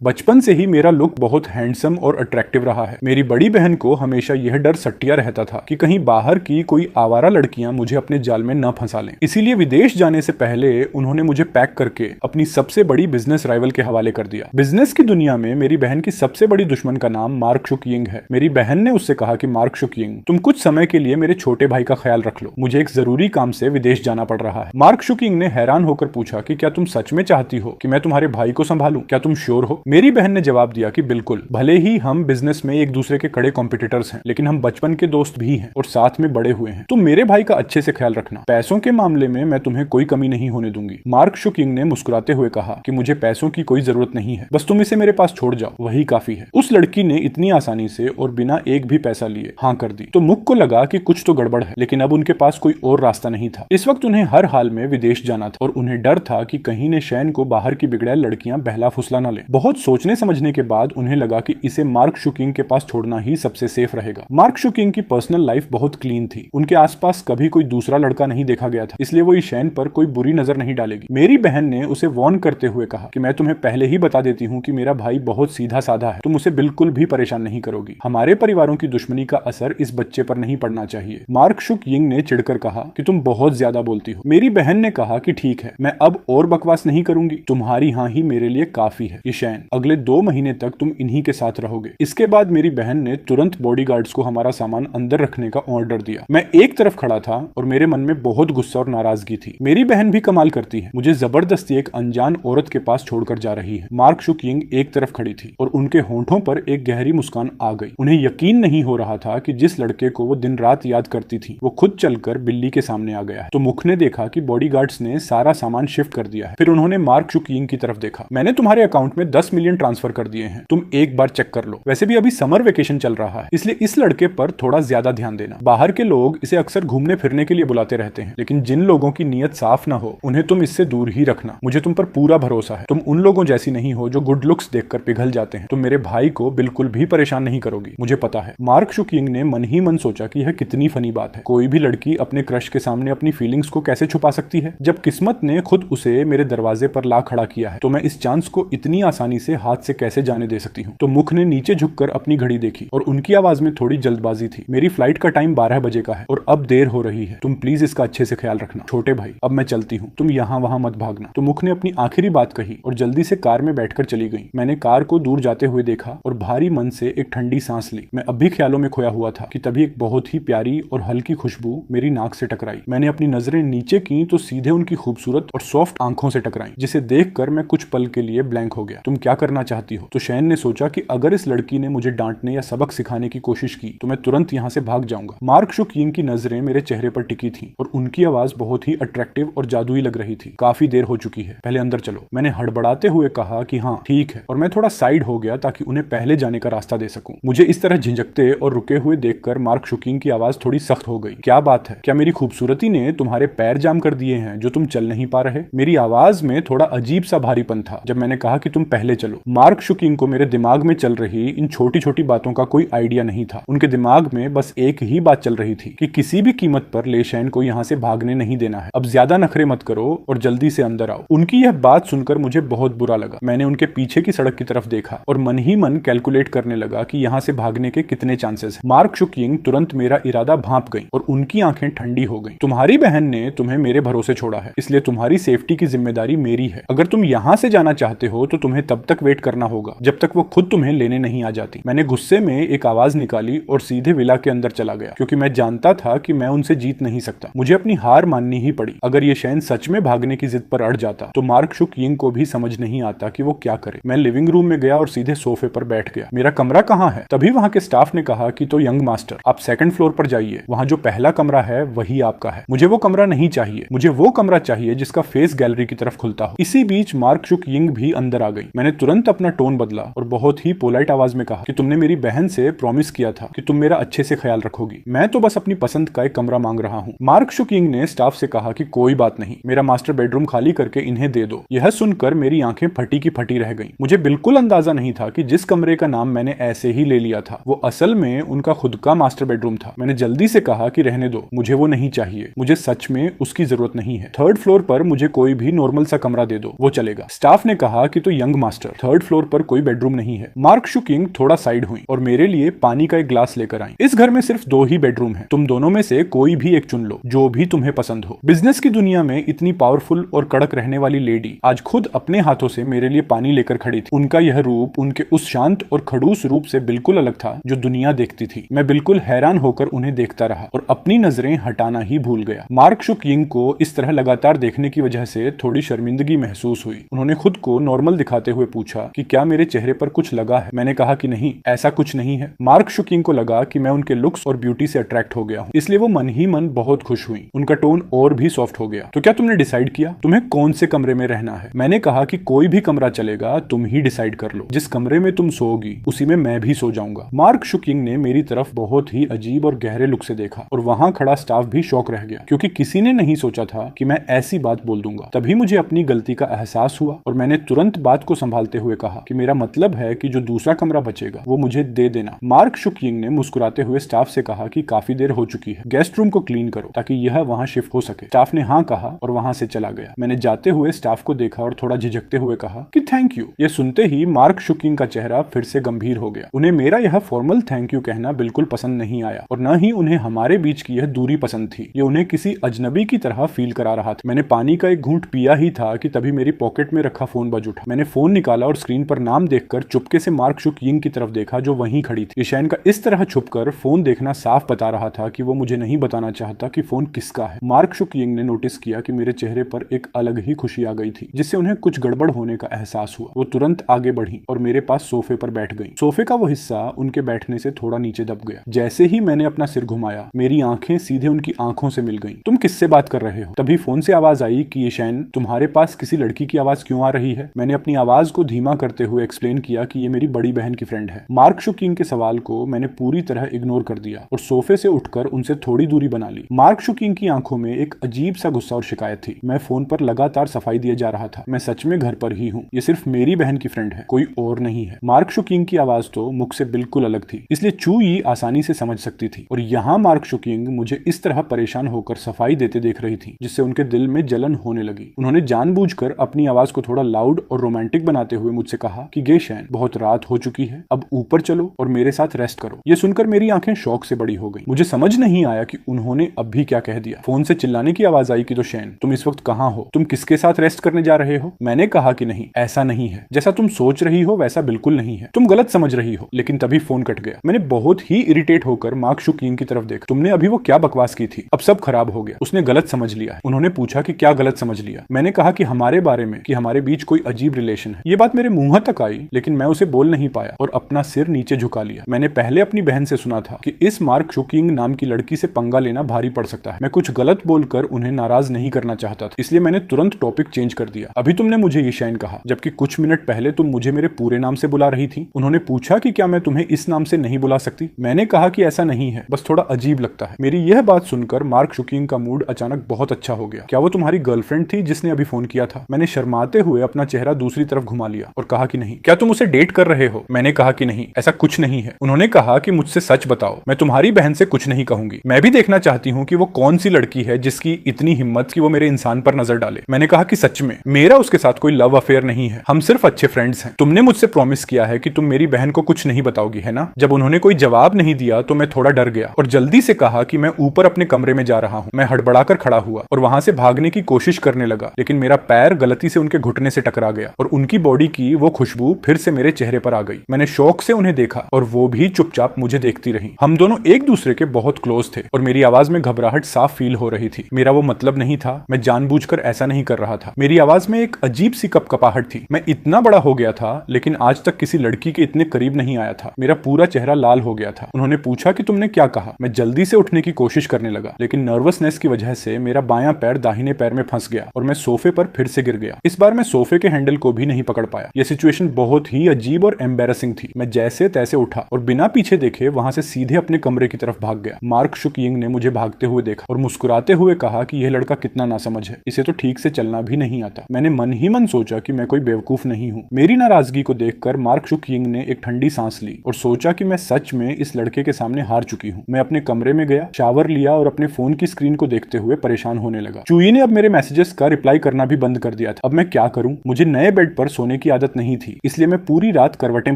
बचपन से ही मेरा लुक बहुत हैंडसम और अट्रैक्टिव रहा है। मेरी बड़ी बहन को हमेशा यह डर सट्टिया रहता था कि कहीं बाहर की कोई आवारा लड़कियां मुझे अपने जाल में न फंसा लें। इसीलिए विदेश जाने से पहले उन्होंने मुझे पैक करके अपनी सबसे बड़ी बिजनेस राइवल के हवाले कर दिया। बिजनेस की दुनिया में मेरी बहन की सबसे बड़ी दुश्मन का नाम मार्क शुकिंग है। मेरी बहन ने उससे कहा कि मार्क शुकिंग, तुम कुछ समय के लिए मेरे छोटे भाई का ख्याल रख लो, मुझे एक जरूरी काम से विदेश जाना पड़ रहा है। मार्क शुकिंग ने हैरान होकर पूछा कि क्या तुम सच में चाहती हो कि मैं तुम्हारे भाई को संभालूं? क्या तुम श्योर हो? मेरी बहन ने जवाब दिया कि बिल्कुल, भले ही हम बिजनेस में एक दूसरे के कड़े कॉम्पिटिटर्स हैं, लेकिन हम बचपन के दोस्त भी हैं और साथ में बड़े हुए हैं। तुम मेरे भाई का अच्छे से ख्याल रखना, पैसों के मामले में मैं तुम्हें कोई कमी नहीं होने दूंगी। मार्क शुकिंग ने मुस्कुराते हुए कहा कि मुझे पैसों की कोई जरूरत नहीं है, बस तुम इसे मेरे पास छोड़ जाओ, वही काफी है। उस लड़की ने इतनी आसानी से और बिना एक भी पैसा लिए हाँ कर दी। तो मुक को लगा कि कुछ तो गड़बड़ है, लेकिन अब उनके पास कोई और रास्ता नहीं था। इस वक्त उन्हें हर हाल में विदेश जाना था और उन्हें डर था कि कहीं ने शैन को बाहर की बिगड़ैल लड़कियां बहला फुसला न ले। बहुत सोचने समझने के बाद उन्हें लगा कि इसे मार्क शुकिंग के पास छोड़ना ही सबसे सेफ रहेगा। मार्क शुकिंग की पर्सनल लाइफ बहुत क्लीन थी। उनके आसपास कभी कोई दूसरा लड़का नहीं देखा गया था, इसलिए वो ईशैन पर कोई बुरी नजर नहीं डालेगी। मेरी बहन ने उसे वार्न करते हुए कहा कि मैं तुम्हें पहले ही बता देती हूँ कि मेरा भाई बहुत सीधा साधा है, तुम उसे बिल्कुल भी परेशान नहीं करोगी। हमारे परिवारों की दुश्मनी का असर इस बच्चे पर नहीं पड़ना चाहिए। मार्क शुकिंग ने चिढ़कर कहा कि तुम बहुत ज्यादा बोलती हो। मेरी बहन ने कहा कि ठीक है, मैं अब और बकवास नहीं करूंगी, तुम्हारी हाँ ही मेरे लिए काफी है। ईशैन, अगले 2 महीने तक तुम इन्हीं के साथ रहोगे। इसके बाद मेरी बहन ने तुरंत बॉडीगार्ड्स को हमारा सामान अंदर रखने का ऑर्डर दिया। मैं एक तरफ खड़ा था और मेरे मन में बहुत गुस्सा और नाराजगी थी। मेरी बहन भी कमाल करती है, मुझे जबरदस्ती एक अनजान औरत के पास छोड़कर जा रही है। मार्क शुकिंग एक तरफ खड़ी थी और उनके होंठों पर एक गहरी मुस्कान आ गई। उन्हें यकीन नहीं हो रहा था कि जिस लड़के को वो दिन रात याद करती थी वो खुद चलकर बिल्ली के सामने आ गया है। तो मुख ने देखा कि बॉडीगार्ड्स ने सारा सामान शिफ्ट कर दिया है। फिर उन्होंने मार्क शुकिंग की तरफ देखा। मैंने तुम्हारे अकाउंट में 10 मिलियन ट्रांसफर कर दिए हैं, तुम एक बार चेक कर लो। वैसे भी अभी समर वेकेशन चल रहा है, इसलिए इस लड़के पर थोड़ा ज्यादा ध्यान देना। बाहर के लोग इसे अक्सर घूमने फिरने के लिए बुलाते रहते हैं, लेकिन जिन लोगों की नीयत साफ ना हो उन्हें तुम इससे दूर ही रखना। मुझे तुम पर पूरा भरोसा है। तुम उन लोगों जैसी नहीं हो जो गुड लुक्स देखकर पिघल जाते हैं। तुम मेरे भाई को बिल्कुल भी परेशान नहीं करोगी, मुझे पता है। मार्क शुकिंग ने मन ही मन सोचा कि यह कितनी फनी बात है। कोई भी लड़की अपने क्रश के सामने अपनी फीलिंग्स को कैसे छुपा सकती है? जब किस्मत ने खुद उसे मेरे दरवाजे पर ला खड़ा किया है तो मैं इस चांस को इतनी आसानी से हाथ से कैसे जाने दे सकती हूँ? तो मुख ने नीचे झुककर अपनी घड़ी देखी और उनकी आवाज में थोड़ी जल्दबाजी थी। मेरी फ्लाइट का टाइम 12 बजे का है और अब देर हो रही है, तुम प्लीज इसका अच्छे से ख्याल रखना। छोटे भाई, अब मैं चलती हूँ, तुम यहाँ वहां मत भागना। तो मुख ने अपनी आखिरी बात कही और जल्दी से कार में बैठकर चली गई। मैंने कार को दूर जाते हुए देखा और भारी मन से एक ठंडी सांस ली। मैं अब भी ख्यालों में खोया हुआ था कि तभी एक बहुत ही प्यारी और हल्की खुशबू मेरी नाक से टकराई। मैंने अपनी नजरें नीचे की तो सीधे उनकी खूबसूरत और सॉफ्ट आंखों से टकराई, जिसे देखकर मैं कुछ पल के लिए ब्लैंक हो गया। तुम क्या करना चाहती हो? तो शैन ने सोचा कि अगर इस लड़की ने मुझे डांटने या सबक सिखाने की कोशिश की तो मैं तुरंत यहाँ से भाग जाऊंगा। मार्क शुकिंग की नजरें मेरे चेहरे पर टिकी थी और उनकी आवाज बहुत ही अट्रैक्टिव और जादुई लग रही थी। काफी देर हो चुकी है, पहले अंदर चलो। मैंने हड़बड़ाते हुए कहा कि हाँ ठीक है, और मैं थोड़ा साइड हो गया ताकि उन्हें पहले जाने का रास्ता दे सकूं। मुझे इस तरह झिझकते और रुके हुए देखकर मार्क शुकिंग की आवाज थोड़ी सख्त हो गई। क्या बात है? क्या मेरी खूबसूरती ने तुम्हारे पैर जाम कर दिए हैं जो तुम चल नहीं पा रहे? मेरी आवाज में थोड़ा अजीब सा भारीपन था जब मैंने कहा कि तुम पहले चलो। मार्क शुकिंग को मेरे दिमाग में चल रही इन छोटी छोटी बातों का कोई आइडिया नहीं था। उनके दिमाग में बस एक ही बात चल रही थी कि किसी भी कीमत पर लेशैन को यहाँ से भागने नहीं देना है। अब ज्यादा नखरे मत करो और जल्दी से अंदर आओ। उनकी यह बात सुनकर मुझे बहुत बुरा लगा। मैंने उनके पीछे की सड़क की तरफ देखा और मन ही मन कैलकुलेट करने लगा कि यहाँ से भागने के कितने चांसेस हैं। मार्क शुकिंग तुरंत मेरा इरादा भांप गई और उनकी आंखें ठंडी हो गई। तुम्हारी बहन ने तुम्हें मेरे भरोसे छोड़ा है, इसलिए तुम्हारी सेफ्टी की जिम्मेदारी मेरी है। अगर तुम यहाँ से जाना चाहते हो तो तुम्हें तब तक वेट करना होगा जब तक वो खुद तुम्हें लेने नहीं आ जाती। मैंने गुस्से में एक आवाज निकाली और सीधे विला के अंदर चला गया, क्योंकि मैं जानता था कि मैं उनसे जीत नहीं सकता। मुझे अपनी हार माननी ही पड़ी। अगर ये शैन सच में भागने की जिद पर अड़ जाता तो मार्क शुकिंग को भी समझ नहीं आता कि वो क्या करे। मैं लिविंग रूम में गया और सीधे सोफे पर बैठ गया। मेरा कमरा कहाँ है? तभी वहां के स्टाफ ने कहा कि तो यंग मास्टर, आप 2nd फ्लोर पर जाइए, वहां जो पहला कमरा है वही आपका है। मुझे वो कमरा नहीं चाहिए, मुझे वो कमरा चाहिए जिसका फेस गैलरी की तरफ खुलता हो। इसी बीच मार्क शुकिंग भी अंदर आ गई। मैंने तुरंत अपना टोन बदला और बहुत ही पोलाइट आवाज में कहा कि तुमने मेरी बहन से प्रॉमिस किया था कि तुम मेरा अच्छे से ख्याल रखोगी। मैं तो बस अपनी पसंद का एक कमरा मांग रहा हूँ। मार्क शुकिंग ने स्टाफ से कहा कि कोई बात नहीं, मेरा मास्टर बेडरूम खाली करके इन्हें दे दो। यह सुनकर मेरी आंखें फटी की फटी रह गईं। मुझे बिल्कुल अंदाजा नहीं था कि जिस कमरे का नाम मैंने ऐसे ही ले लिया था वो असल में उनका खुद का मास्टर बेडरूम था। मैंने जल्दी से कहा कि रहने दो, मुझे वो नहीं चाहिए, मुझे सच में उसकी जरूरत नहीं है। 3rd फ्लोर पर मुझे कोई भी नॉर्मल सा कमरा दे दो, वो चलेगा। स्टाफ ने कहा कि तो young master, sir, third floor पर कोई बेडरूम नहीं है। मार्क शुकिंग थोड़ा साइड हुई और मेरे लिए पानी का एक ग्लास लेकर आई। इस घर में सिर्फ 2 ही बेडरूम है, तुम दोनों में से कोई भी एक चुन लो, जो भी तुम्हें पसंद हो। बिजनेस की दुनिया में इतनी पावरफुल और कड़क रहने वाली लेडी आज खुद अपने हाथों से मेरे लिए पानी लेकर खड़ी थी। उनका यह रूप उनके उस शांत और खड़ूस रूप से बिल्कुल अलग था जो दुनिया देखती थी। मैं बिल्कुल हैरान होकर उन्हें देखता रहा और अपनी नजरें हटाना ही भूल गया। मार्क शुकिंग को इस तरह लगातार देखने की वजह से थोड़ी शर्मिंदगी महसूस हुई। उन्होंने खुद को नॉर्मल दिखाते हुए पूछा कि क्या मेरे चेहरे पर कुछ लगा है। मैंने कहा कि नहीं, ऐसा कुछ नहीं है। मार्क शुकिंग को लगा कि मैं उनके लुक्स और ब्यूटी से अट्रैक्ट हो गया हूँ, इसलिए वो मन ही मन बहुत खुश हुई। उनका टोन और भी सॉफ्ट हो गया। तो क्या तुमने डिसाइड किया तुम्हें कौन से कमरे में रहना है? मैंने कहा कि कोई भी कमरा चलेगा, तुम ही डिसाइड कर लो। जिस कमरे में तुम सोओगी उसी में मैं भी सो जाऊंगा। मार्क शुकिंग ने मेरी तरफ बहुत ही अजीब और गहरे लुक से देखा और वहां खड़ा स्टाफ भी शॉक रह गया, क्योंकि किसी ने नहीं सोचा था कि मैं ऐसी बात बोल दूंगा। तभी मुझे अपनी गलती का एहसास हुआ और मैंने तुरंत बात को संभालते हुए कहा कि मेरा मतलब है कि जो दूसरा कमरा बचेगा वो मुझे दे देना। मार्क शुकिंग ने मुस्कुराते हुए स्टाफ से कहा कि काफी देर हो चुकी है, गेस्ट रूम को क्लीन करो ताकि यह वहां शिफ्ट हो सके। स्टाफ ने हाँ कहा और वहां से चला गया। मैंने जाते हुए स्टाफ को देखा और थोड़ा झिझकते हुए कहा कि थैंक यू। ये सुनते ही मार्क शुकिंग का चेहरा फिर से गंभीर हो गया। उन्हें मेरा यह फॉर्मल थैंक यू कहना बिल्कुल पसंद नहीं आया और न ही उन्हें हमारे बीच की यह दूरी पसंद थी। ये उन्हें किसी अजनबी की तरह फील करा रहा था। मैंने पानी का एक घूंट पिया ही था कि तभी मेरी पॉकेट में रखा फोन बज उठा। मैंने फोन निकाला और स्क्रीन पर नाम देखकर चुपके से मार्क शुकिंग की तरफ देखा जो वहीं खड़ी थी। ईशैन का इस तरह छुपकर फोन देखना साफ बता रहा था कि वो मुझे नहीं बताना चाहता कि फोन किसका है। मार्क शुकिंग ने नोटिस किया कि मेरे चेहरे पर एक अलग ही खुशी आ गई थी, जिससे उन्हें कुछ गड़बड़ होने का एहसास हुआ। वो तुरंत आगे बढ़ी और मेरे पास सोफे पर बैठ गई। सोफे का वो हिस्सा उनके बैठने से थोड़ा नीचे दब गया। जैसे ही मैंने अपना सिर घुमाया, मेरी आंखें सीधे उनकी आंखों से मिल गईं। तुम किससे बात कर रहे हो? तभी फोन से आवाज आई कि ईशैन, तुम्हारे पास किसी लड़की की आवाज क्यों आ रही है? मैंने अपनी आवाज को धीमा करते हुए एक्सप्लेन किया कि ये मेरी बड़ी बहन की फ्रेंड है। मार्क शुकिंग के सवाल को मैंने पूरी तरह इग्नोर कर दिया और सोफे से उठकर उनसे थोड़ी दूरी बना ली। मार्क शुकिंग की आंखों में एक अजीब सा गुस्सा और शिकायत थी। मैं फोन पर लगातार सफाई दिए जा रहा था। मैं सच में घर पर ही हूँ। ये सिर्फ मेरी बहन की फ्रेंड है, कोई और नहीं है। मार्क शुकिंग की आवाज तो मुख से बिल्कुल अलग थी, इसलिए चूई आसानी से समझ सकती थी। और यहाँ मार्क शुकिंग मुझे इस तरह परेशान होकर सफाई देते देख रही थी, जिससे उनके दिल में जलन होने लगी। उन्होंने जानबूझकर अपनी आवाज को थोड़ा लाउड और रोमांटिक बनाते हुए मुझसे कहा कि गे शैन, बहुत रात हो चुकी है, अब ऊपर चलो और मेरे साथ रेस्ट करो। ये सुनकर मेरी आंखें शौक से बड़ी हो गई। मुझे समझ नहीं आया कि उन्होंने अब भी क्या कह दिया। फोन से चिल्लाने की आवाज आई कि तो शैन, तुम इस वक्त कहाँ हो? तुम किसके साथ रेस्ट करने जा रहे हो? मैंने कहा कि नहीं, ऐसा नहीं है। जैसा तुम सोच रही हो वैसा बिल्कुल नहीं है। तुम गलत समझ रही हो। लेकिन तभी फोन कट गया। मैंने बहुत ही इरिटेट होकर मार्क शुकिंग की तरफ देखा। तुमने अभी वो क्या बकवास की थी? अब सब खराब हो गया। उसने गलत समझ लिया है। उन्होंने पूछा कि क्या गलत समझ लिया? मैंने कहा कि हमारे बारे में, कि हमारे बीच कोई अजीब रिलेशन है। ये बात मेरे मुंह तक आई, लेकिन मैं उसे बोल नहीं पाया और अपना सिर नीचे झुका लिया। मैंने पहले अपनी बहन से सुना था कि इस मार्क शुकिंग नाम की लड़की से पंगा लेना भारी पड़ सकता है। मैं कुछ गलत बोलकर उन्हें नाराज नहीं करना चाहता था, इसलिए मैंने तुरंत टॉपिक चेंज कर दिया। अभी तुमने मुझे ईशैन कहा, जबकि कुछ मिनट पहले तुम मुझे मेरे पूरे नाम से बुला रही थी। उन्होंने पूछा कि क्या मैं तुम्हें इस नाम से नहीं बुला सकती? मैंने कहा कि ऐसा नहीं है, बस थोड़ा अजीब लगता है। मेरी यह बात सुनकर मार्क शुकिंग का मूड अचानक बहुत अच्छा हो गया। क्या वो तुम्हारी गर्लफ्रेंड थी जिसने अभी फोन किया था? मैंने शर्माते हुए अपना चेहरा दूसरी तरफ घुमा लिया और कहा कि नहीं। क्या तुम उसे डेट कर रहे हो? मैंने कहा कि नहीं, ऐसा कुछ नहीं है। उन्होंने कहा कि मुझसे सच बताओ। मैं तुम्हारी बहन से कुछ नहीं कहूंगी। मैं भी देखना चाहती हूँ कि वो कौन सी लड़की है जिसकी इतनी हिम्मत कि वो मेरे इंसान पर नजर डाले। मैंने कहा कि सच में मेरा उसके साथ कोई लव अफेयर नहीं है, हम सिर्फ अच्छे फ्रेंड्स हैं। तुमने मुझसे प्रॉमिस किया है कि तुम मेरी बहन को कुछ नहीं बताओगी, है ना? जब उन्होंने कोई जवाब नहीं दिया तो मैं थोड़ा डर गया और जल्दी से कहा कि मैं ऊपर अपने कमरे में जा रहा हूँ। मैं हड़बड़ाकर खड़ा हुआ और वहां से भागने की कोशिश करने लगा, लेकिन मेरा पैर गलती से उनके घुटने से टकरा गया और उनकी बॉडी की वो खुशबू फिर से मेरे चेहरे पर आ गई। मैंने शौक से उन्हें देखा और वो भी चुपचाप मुझे देखती रही। हम दोनों एक दूसरे के बहुत क्लोज थे और मेरी आवाज में घबराहट साफ फील हो रही थी। मेरा वो मतलब नहीं था, मैं जानबूझकर ऐसा नहीं कर रहा था। मेरी आवाज में एक अजीब सी कपकपाहट थी। मैं इतना बड़ा हो गया था, लेकिन आज तक किसी लड़की के इतने करीब नहीं आया था। मेरा पूरा चेहरा लाल हो गया था। उन्होंने पूछा कि तुमने क्या कहा? मैं जल्दी से उठने की कोशिश करने लगा, लेकिन नर्वसनेस की वजह से मेरा बायां पैर दाहिने पैर में फंस गया और मैं सोफे पर फिर से गिर गया। इस बार मैं सोफे के हैंडल को भी नहीं पकड़ पाया। यह सिचुएशन बहुत ही अजीब और एम्बेरसिंग थी। मैं जैसे तैसे उठा और बिना पीछे देखे वहां से सीधे अपने कमरे की तरफ भाग गया। मार्क शुकिंग ने मुझे भागते हुए देखा और मुस्कुराते हुए कहा कि यह लड़का कितना नासमझ है, इसे तो ठीक से चलना भी नहीं आता। मैंने मन ही मन सोचा कि मैं कोई बेवकूफ नहीं हूँ। मेरी नाराजगी को देखकर मार्क शुकिंग ने एक ठंडी सांस ली और सोचा कि मैं सच में इस लड़के के सामने हार चुकी हूँ। मैं अपने कमरे में गया, शावर लिया और अपने फोन की स्क्रीन को देखते हुए परेशान होने लगा। चूई ने अब मेरे मैसेजेस का रिप्लाई करना भी बंद कर दिया था। अब मैं क्या करूं? मुझे नए बेड पर सोने सोने की आदत नहीं थी, इसलिए मैं पूरी रात करवटें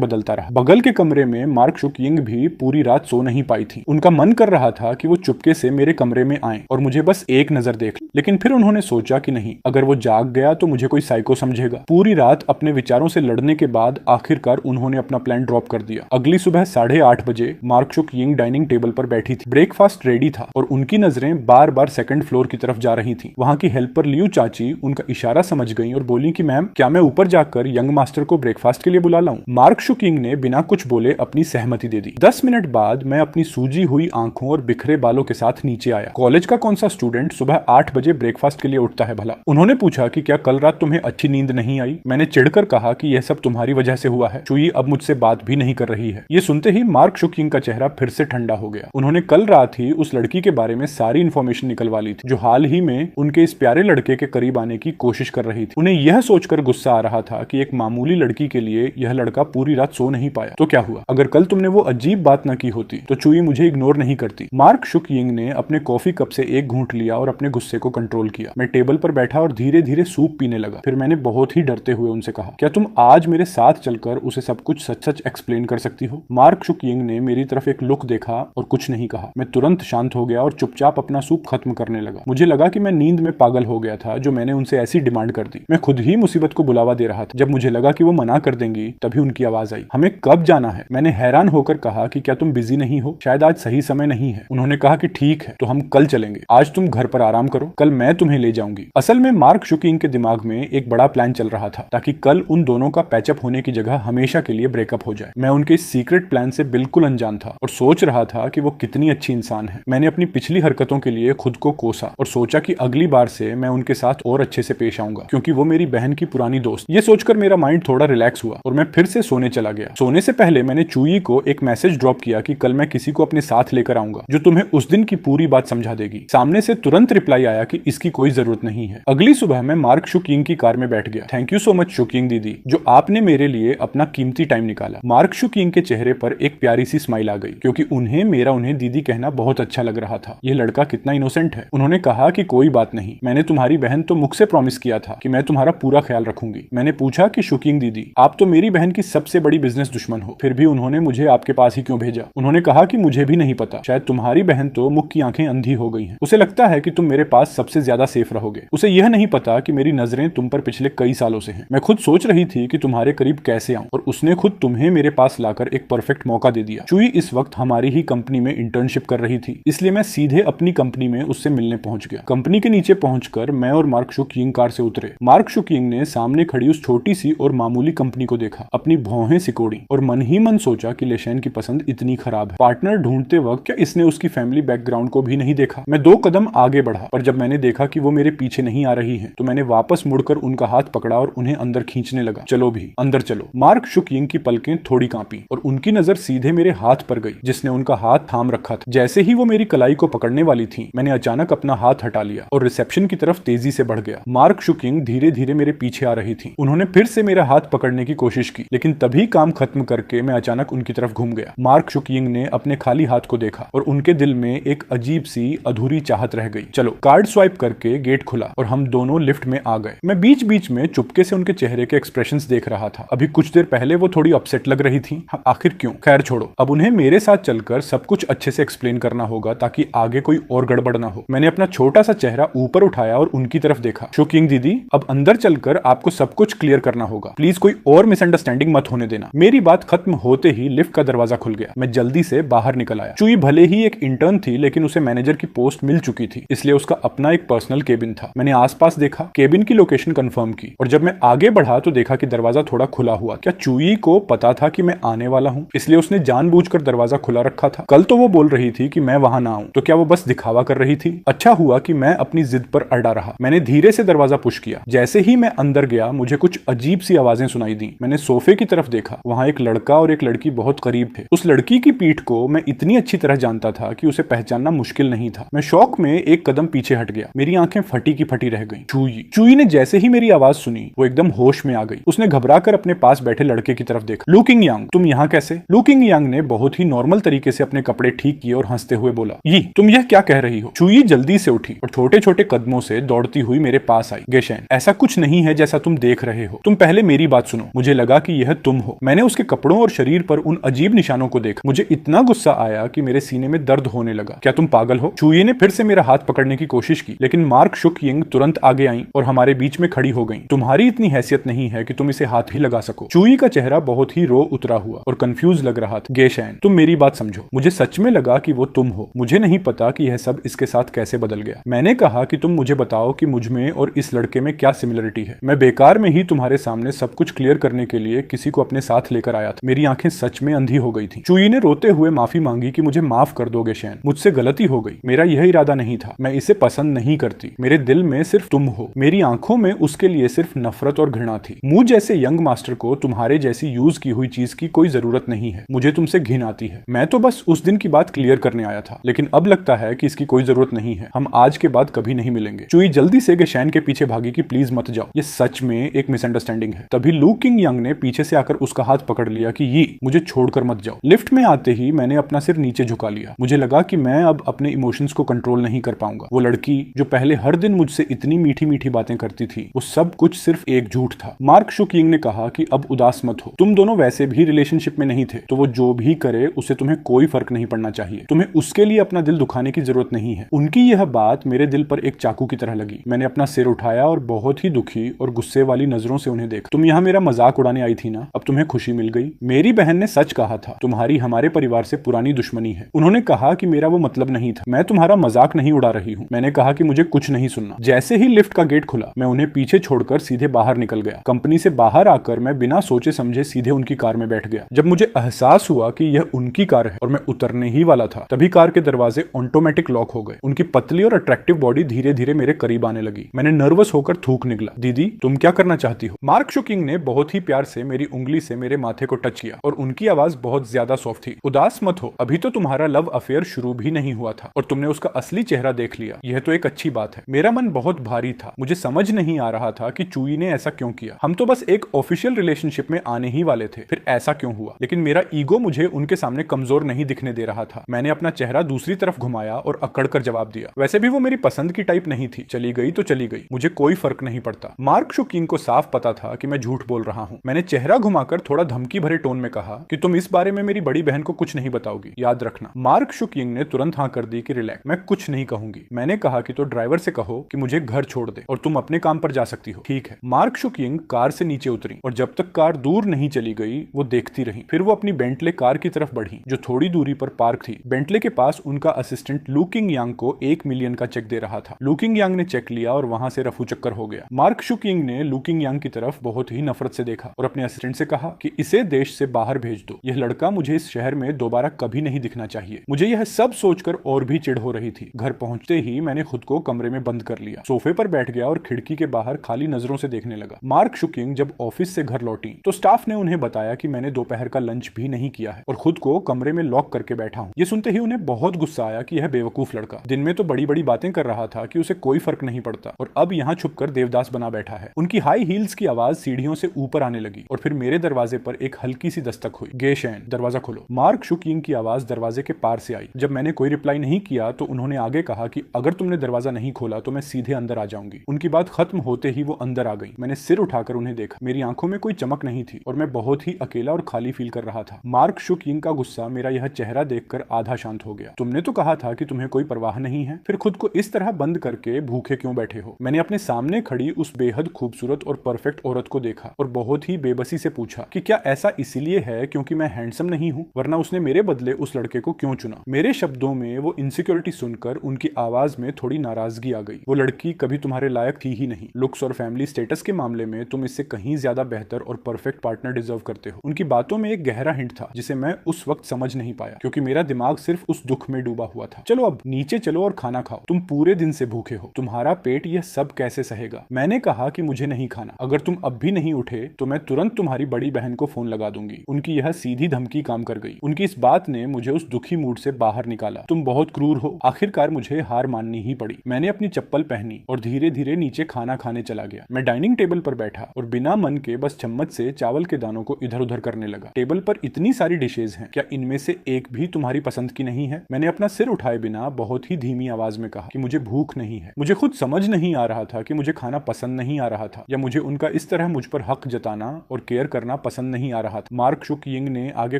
बदलता रहा। बगल के कमरे में मार्क शुकिंग भी पूरी रात सो नहीं पाई थी। उनका मन कर रहा था कि वो चुपके से मेरे कमरे में आए और मुझे बस एक नजर देख लें, लेकिन फिर उन्होंने सोचा कि नहीं, अगर वो जाग गया तो मुझे कोई साइको समझेगा। पूरी रात अपने विचारों से लड़ने के बाद आखिरकार उन्होंने अपना प्लान ड्रॉप कर दिया। अगली सुबह 8:30 बजे मार्क शुकिंग डाइनिंग टेबल पर बैठी थी। ब्रेकफास्ट रेडी था और उनकी नजरें बार बार सेकंड फ्लोर की तरफ जा रही थी। वहां की हेल्पर लियू चाची उनका इशारा समझ गई और बोली कि मैम, क्या मैं ऊपर जाकर यंग मास्टर को ब्रेकफास्ट के लिए बुला लाऊं? मार्क शुकिंग ने बिना कुछ बोले अपनी सहमति दे दी। 10 मिनट बाद मैं अपनी सूजी हुई आंखों और बिखरे बालों के साथ नीचे आया। कॉलेज का कौन सा स्टूडेंट सुबह 8 बजे ब्रेकफास्ट के लिए उठता है भला? उन्होंने पूछा कि क्या कल रात तुम्हें अच्छी नींद नहीं आई? मैंने चिढ़कर कहा कि यह सब तुम्हारी वजह से हुआ है। चुई अब मुझसे बात भी नहीं कर रही है। ये सुनते ही मार्क शुकिंग का चेहरा फिर से ठंडा हो गया। उन्होंने कल रात ही उस लड़की के बारे में सारी इंफॉर्मेशन निकलवा ली थी, जो हाल ही में उनके इस प्यारे लड़के के करीब आने की कोशिश कर रही थी। उन्हें यह सोचकर गुस्सा आ रहा था कि एक मामूली लड़की के लिए यह लड़का पूरी रात सो नहीं पाया। तो क्या हुआ? अगर कल तुमने वो अजीब बात न की होती तो चुई मुझे इग्नोर नहीं करती। मार्क शुकिंग ने अपने कॉफी कप से एक घूंट लिया और अपने गुस्से को कंट्रोल किया। मैं टेबल पर बैठा और धीरे धीरे सूप पीने लगा। फिर मैंने बहुत ही डरते हुए उनसे कहा, क्या तुम आज मेरे साथ चलकर उसे सब कुछ सच सच एक्सप्लेन कर सकती हो? मार्क शुकिंग ने मेरी तरफ एक लुक देखा और कुछ नहीं कहा। मैं तुरंत शांत हो गया और चुपचाप अपना सूप खत्म करने लगा। मुझे लगा कि मैं नींद में पागल हो गया था जो मैंने उनसे ऐसी डिमांड कर दी। मैं खुद ही मुसीबत को बुलावा दे रहा था। जब मुझे लगा कि वो मना कर देंगी तभी उनकी आवाज आई, हमें कब जाना है? मैंने हैरान होकर कहा कि क्या तुम बिजी नहीं हो? शायद आज सही समय नहीं है। उन्होंने कहा कि ठीक है, तो हम कल चलेंगे। आज तुम घर पर आराम करो, कल मैं तुम्हें ले जाऊंगी। असल में मार्क शुकिंग के दिमाग में एक बड़ा प्लान चल रहा था ताकि कल उन दोनों का पैचअप होने की जगह हमेशा के लिए ब्रेकअप हो जाए। मैं उनके इस सीक्रेट प्लान से बिल्कुल अनजान था और सोच रहा था कि वो कितनी अच्छी इंसान है। मैंने अपनी पिछली हरकतों के लिए खुद को कोसा और सोचा कि अगली बार से मैं उनके साथ और अच्छे से पेश आऊंगा, क्योंकि वो मेरी बहन की पुरानी दोस्त। ये सोचकर मेरा माइंड थोड़ा रिलैक्स हुआ और मैं फिर से सोने चला गया। सोने से पहले मैंने चुई को एक मैसेज ड्रॉप किया कि कल मैं किसी को अपने साथ लेकर आऊंगा जो तुम्हें उस दिन की पूरी बात समझा देगी। सामने से तुरंत रिप्लाई आया कि इसकी कोई जरूरत नहीं है। अगली सुबह मैं मार्क शुकिंग की कार में बैठ गया। थैंक यू सो मच शुकिंग दीदी, जो आपने मेरे लिए अपना कीमती टाइम निकाला। मार्क शुकिंग के चेहरे पर एक प्यारी सी स्माइल आ गई, क्योंकि उन्हें दीदी कहना बहुत अच्छा लग रहा था। यह लड़का कितना इनोसेंट है। उन्होंने कहा कि कोई बात नहीं, मैंने तुम्हारी बहन तो मुझसे प्रॉमिस किया था कि मैं तुम्हारा पूरा ख्याल रखूंगी। मैंने पूछा कि शुकिंग दीदी, आप तो मेरी बहन की सबसे बड़ी बिजनेस दुश्मन हो, फिर भी उन्होंने मुझे आपके पास ही क्यों भेजा? उन्होंने कहा कि मुझे भी नहीं पता, शायद तुम्हारी बहन तो मुख की आंखें अंधी हो गई हैं। उसे लगता है कि तुम मेरे पास सबसे ज्यादा सेफ रहोगे। उसे यह नहीं पता कि मेरी नजरें तुम पर पिछले कई सालों से हैं। मैं खुद सोच रही थी कि तुम्हारे करीब कैसे आऊं, और उसने खुद तुम्हें मेरे पास लाकर एक परफेक्ट मौका दे दिया। चुई इस वक्त हमारी ही कंपनी में इंटर्नशिप कर रही थी, इसलिए मैं सीधे अपनी कंपनी में उससे मिलने पहुंच गया। कंपनी के नीचे पहुंचकर मैं और मार्क शुकिंग कार से उतरे। मार्क शुकिंग ने सामने खड़ी उस छोटी सी और मामूली कंपनी को देखा, अपनी भौहें सिकोड़ी और मन ही मन सोचा कि लेशैन की पसंद इतनी खराब है। पार्टनर ढूंढते वक्त क्या इसने उसकी फैमिली बैकग्राउंड को भी नहीं देखा? मैं 2 कदम आगे बढ़ा, पर जब मैंने देखा कि वो मेरे पीछे नहीं आ रही है तो मैंने वापस मुड़कर उनका हाथ पकड़ा और उन्हें अंदर खींचने लगा। चलो भी, अंदर चलो। मार्क शुकिंग की पलकें थोड़ी कांपी और उनकी नजर सीधे मेरे हाथ पर गई जिसने उनका हाथ थाम रखा था। जैसे ही वो मेरी कलाई को पकड़ने वाली थी, मैंने अचानक अपना हाथ हटा लिया और रिसेप्शन की तरफ तेजी से बढ़ गया। मार्क शुकिंग धीरे धीरे मेरे पीछे आ रही थी। उन्होंने फिर से मेरा हाथ पकड़ने की कोशिश की, लेकिन तभी काम खत्म करके मैं अचानक उनकी तरफ घूम गया। मार्क शुकिंग ने अपने खाली हाथ को देखा और उनके दिल में एक अजीब सी अधूरी चाहत रह गई। चलो, कार्ड स्वाइप करके गेट खुला और हम दोनों लिफ्ट में आ गए। मैं बीच बीच में चुपके से उनके चेहरे के एक्सप्रेशंस देख रहा था। अभी कुछ देर पहले वो थोड़ी अपसेट लग रही थी। आखिर क्यों? खैर छोड़ो, अब उन्हें मेरे साथ चलकर सब कुछ अच्छे से एक्सप्लेन करना होगा ताकि आगे कोई और गड़बड़ ना हो। मैंने अपना छोटा सा चेहरा ऊपर उठाया और उनकी तरफ देखा। शुकिंग दीदी, अब अंदर चलकर आपको सब कुछ क्लियर करना होगा। प्लीज कोई और मिसअंडरस्टैंडिंग मत होने देना। मेरी बात खत्म होते ही लिफ्ट का दरवाजा खुल गया। मैं जल्दी से बाहर निकल आया। चुई भले ही एक इंटर्न थी, लेकिन उसे मैनेजर की पोस्ट मिल चुकी थी, इसलिए उसका अपना एक पर्सनल केबिन था। मैंने आसपास देखा, केबिन की लोकेशन कंफर्म की और जब मैं आगे बढ़ा तो देखा कि दरवाजा थोड़ा खुला हुआ। क्या चुई को पता था कि मैं आने वाला हूँ, इसलिए उसने जानबूझकर दरवाजा खुला रखा था? कल तो वो बोल रही थी कि मैं वहां ना आऊं, तो क्या वो बस दिखावा कर रही थी? अच्छा हुआ कि मैं अपनी जिद पर अड़ा रहा। मैंने धीरे से दरवाजा पुश किया। जैसे ही मैं अंदर गया, मुझे कुछ अजीब सी आवाजें सुनाई दी। मैंने सोफे की तरफ देखा। वहां एक लड़का और एक लड़की बहुत करीब थे। उस लड़की की पीठ को मैं इतनी अच्छी तरह जानता था कि उसे पहचानना मुश्किल नहीं था। मैं शौक में एक कदम पीछे हट गया। मेरी आंखें फटी की फटी रह गईं। चुई ने जैसे ही मेरी आवाज सुनी, वो एकदम होश में आ गई। उसने घबराकर अपने पास बैठे लड़के की तरफ देखा। लू किंग यांग, तुम यहाँ कैसे? लू किंग यांग ने बहुत ही नॉर्मल तरीके से अपने कपड़े ठीक किए और हंसते हुए बोला, ये तुम यह क्या कह रही हो? चुई जल्दी से उठी और छोटे छोटे कदमों से दौड़ती हुई मेरे पास आई। गेशैन, ऐसा कुछ नहीं है जैसा तुम देख रहे हो। तुम पहले मेरी बात सुनो। मुझे लगा कि यह तुम हो। मैंने उसके कपड़ों और शरीर पर उन अजीब निशानों को देखा। मुझे इतना गुस्सा आया कि मेरे सीने में दर्द होने लगा। क्या तुम पागल हो? चुई ने फिर से मेरा हाथ पकड़ने की कोशिश की, लेकिन मार्क शुक यिंग तुरंत आगे आई और हमारे बीच में खड़ी हो गई। तुम्हारी इतनी हैसियत नहीं है कि तुम इसे हाथ भी लगा सको। चुई का चेहरा बहुत ही रो उतरा हुआ और कंफ्यूज लग रहा था। गेशैन, तुम मेरी बात समझो। मुझे सच में लगा कि वो तुम हो। मुझे नहीं पता कि यह सब इसके साथ कैसे बदल गया। मैंने कहा कि तुम मुझे बताओ कि मुझ में और इस लड़के में क्या सिमिलरिटी है। मैं बेकार में ही तुम्हारे सामने सब कुछ क्लियर करने के लिए किसी को अपने साथ लेकर आया था। मेरी आंखें सच में अंधी हो गई थी। चुई ने रोते हुए माफी मांगी कि मुझे माफ कर दो गेशैन, मुझसे गलती हो गई। मेरा यह इरादा नहीं था। मैं इसे पसंद नहीं करती। मेरे दिल में सिर्फ तुम हो। मेरी आंखों में उसके लिए सिर्फ नफरत और घृणा थी। मुझ जैसे यंग मास्टर को तुम्हारे जैसी यूज की हुई चीज की कोई जरूरत नहीं है। मुझे तुमसे घिन आती है। मैं तो बस उस दिन की बात क्लियर करने आया था, लेकिन अब लगता है कि इसकी कोई जरूरत नहीं है। हम आज के बाद कभी नहीं मिलेंगे। चुई जल्दी से गेशैन के पीछे भागी कि प्लीज मत जाओ, ये सच में एक मिसअंडरस्टैंडिंग है। तभी लू किंग यंग ने पीछे से आकर उसका हाथ पकड़ लिया कि ये मुझे छोड़कर मत जाओ। लिफ्ट में आते ही मैंने अपना सिर नीचे झुका लिया। मुझे लगा कि मैं अब अपने इमोशंस को कंट्रोल नहीं कर पाऊंगा। वो लड़की जो पहले हर दिन मुझसे इतनी मीठी मीठी बातें करती थी, वो सब कुछ सिर्फ एक झूठ था। मार्क शुक यिंग ने कहा कि अब उदास मत हो। तुम दोनों वैसे भी रिलेशनशिप में नहीं थे, तो वो जो भी करे उसे तुम्हें कोई फर्क नहीं पड़ना चाहिए। तुम्हें उसके लिए अपना दिल दुखाने की जरूरत नहीं है। उनकी यह बात मेरे दिल पर एक चाकू की तरह लगी। मैंने अपना सिर उठाया और बहुत ही दुखी और गुस्से वाली नजरों से उन्हें देखा। तुम यहाँ मेरा मजाक उड़ाने आई थी ना, अब तुम्हें खुशी मिल गई। मेरी बहन ने सच कहा था, तुम्हारी हमारे परिवार से पुरानी दुश्मनी है। उन्होंने कहा कि मेरा वो मतलब नहीं था। मैं तुम्हारा मजाक नहीं उड़ा रही हूँ। मैंने कहा कि मुझे कुछ नहीं सुनना। जैसे ही लिफ्ट का गेट खुला, मैं उन्हें पीछे छोड़कर सीधे बाहर निकल गया। कंपनी से बाहर आकर मैं बिना सोचे समझे सीधे उनकी कार में बैठ गया। जब मुझे एहसास हुआ कि यह उनकी कार है और मैं उतरने ही वाला था, तभी कार के दरवाजे ऑटोमेटिक लॉक हो गए। उनकी पतली और अट्रैक्टिव बॉडी धीरे धीरे मेरे करीब आने लगी। मैंने नर्वस होकर थूक निकला, दीदी तुम क्या करना चाहती हो? मार्क शुक यिंग ने बहुत ही प्यार से मेरी उंगली से मेरे माथे को टच किया और उनकी आवाज बहुत ज्यादा सॉफ्ट थी। उदास मत हो, अभी तो तुम्हारा लव अफेयर शुरू भी नहीं हुआ था और तुमने उसका असली चेहरा देख लिया। यह तो एक अच्छी बात है। मेरा मन बहुत भारी था। मुझे समझ नहीं आ रहा था कि चुई ने ऐसा क्यों किया। हम तो बस एक ऑफिशियल रिलेशनशिप में आने ही वाले थे, फिर ऐसा क्यों हुआ? लेकिन मेरा ईगो मुझे उनके सामने कमजोर नहीं दिखने दे रहा था। मैंने अपना चेहरा दूसरी तरफ घुमाया और अकड़ कर जवाब दिया, वैसे भी वो मेरी पसंद की टाइप नहीं थी। चली गई तो चली गई, मुझे कोई फर्क नहीं पड़ता। मार्क शुक यिंग को साफ पता था कि मैं झूठ बोल रहा हूँ। मैंने चेहरा घुमाकर थोड़ा धमकी भरे टोन में कहा कि तुम इस बारे में मेरी बड़ी बहन को कुछ नहीं बताओगी, याद रखना। मार्क शुक यिंग ने तुरंत हाँ कर दी कि रिलैक्स, मैं कुछ नहीं कहूंगी। मैंने कहा कि तो ड्राइवर से कहो कि मुझे घर छोड़ दे और तुम अपने काम पर जा सकती हो। ठीक है। मार्क शुक यिंग कार से नीचे उतरी और जब तक कार दूर नहीं चली गई वो देखती रही। फिर वो अपनी बेंटले कार की तरफ बढ़ी जो थोड़ी दूरी पर पार्क थी। बेंटले के पास उनका असिस्टेंट लू किंग यांग को 1 मिलियन का चेक दे रहा था। लू किंग यांग ने चेक लिया और वहां से रफू चक्कर हो गया। मार्क शुक यिंग ने लू किंग यांग की तरफ बहुत ही नफरत से देखा और अपने असिस्टेंट से कहा कि इसे देश से बाहर भेज दो। यह लड़का मुझे इस शहर में दोबारा कभी नहीं दिखना चाहिए। मुझे यह सब सोचकर और भी चिढ़ हो रही थी। घर पहुंचते ही मैंने खुद को कमरे में बंद कर लिया, सोफे पर बैठ गया और खिड़की के बाहर खाली नजरों से देखने लगा। मार्क शुक यिंग जब ऑफिस से घर लौटी तो स्टाफ ने उन्हें बताया कि मैंने दोपहर का लंच भी नहीं किया है और खुद को कमरे में लॉक करके बैठा हूँ। ये सुनते ही उन्हें बहुत गुस्सा आया कि यह बेवकूफ लड़का दिन में तो बड़ी बड़ी बातें कर रहा था कि उसे कोई फर्क नहीं पड़ता और अब यहाँ छुपकर देवदास बना बैठा है। उनकी हाई हील्स की आवाज सीढ़ियों से ऊपर आने लगी और फिर मेरे दरवाजे पर एक हल्की सी दस्तक हुई। गेशैन, दरवाजा खोलो। मार्क शुक यिंग की आवाज दरवाजे के पार से आई। जब मैंने कोई रिप्लाई नहीं किया तो उन्होंने आगे कहा कि अगर तुमने दरवाजा नहीं खोला तो मैं सीधे अंदर आ जाऊंगी। उनकी बात खत्म होते ही वो अंदर आ गई। मैंने सिर उठाकर उन्हें देखा। मेरी आंखों में कोई चमक नहीं थी और मैं बहुत ही अकेला और खाली फील कर रहा था। मार्क शुक यिंग का गुस्सा मेरा यह चेहरा देखकर आधा शांत हो गया। तुमने तो कहा था कि तुम्हें कोई परवाह नहीं है, फिर खुद को इस तरह बंद करके भूखे क्यों बैठे हो? मैंने अपने सामने खड़ी उस बेहद खूबसूरत और परफेक्ट औरत को देखा और बहुत ही बेबसी से पूछा कि क्या ऐसा इसीलिए है क्योंकि मैं हैंडसम नहीं हूँ, वरना उसने मेरे बदले उस लड़के को क्यों चुना? मेरे शब्दों में वो इनसिक्योरिटी सुनकर उनकी आवाज में थोड़ी नाराजगी आ गई। वो लड़की कभी तुम्हारे लायक थी ही नहीं। लुक्स और फैमिली स्टेटस के मामले में तुम इससे कहीं ज्यादा बेहतर और परफेक्ट पार्टनर डिजर्व करते हो। उनकी बातों में एक गहरा हिंट था जिसे मैं उस वक्त समझ नहीं पाया क्योंकि मेरा दिमाग सिर्फ उस दुख में डूबा हुआ था। चलो अब नीचे चलो और खाना खाओ। तुम पूरे दिन से भूखे हो, तुम्हारा पेट यह सब कैसे सहेगा? मैंने कहा कि मुझे नहीं खाना। अगर तुम अब भी नहीं उठे तो मैं तुरंत तुम्हारी बड़ी बहन को फोन लगा दूंगी। उनकी यह सीधी धमकी काम कर गई। उनकी इस बात ने मुझे उस दुखी मूड से बाहर निकाला। तुम बहुत क्रूर हो। आखिरकार मुझे हार माननी ही पड़ी। मैंने अपनी चप्पल पहनी और धीरे धीरे नीचे खाना खाने चला गया। मैं डाइनिंग टेबल पर बैठा और बिना मन के बस चम्मच से चावल के दानों को इधर उधर करने लगा। टेबल पर इतनी सारी डिशेज हैं, क्या इनमें से एक भी तुम्हारी पसंद की नहीं है? मैंने अपना सिर उठाए बिना बहुत ही धीमी आवाज में कहा कि मुझे भूख नहीं है। मुझे खुद समझ नहीं आ रहा था कि मुझे खाना पसंद नहीं आ रहा था या मुझे उनका इस तरह मुझ पर हक जताना और केयर करना पसंद नहीं आ रहा था। मार्क शुक यिंग ने आगे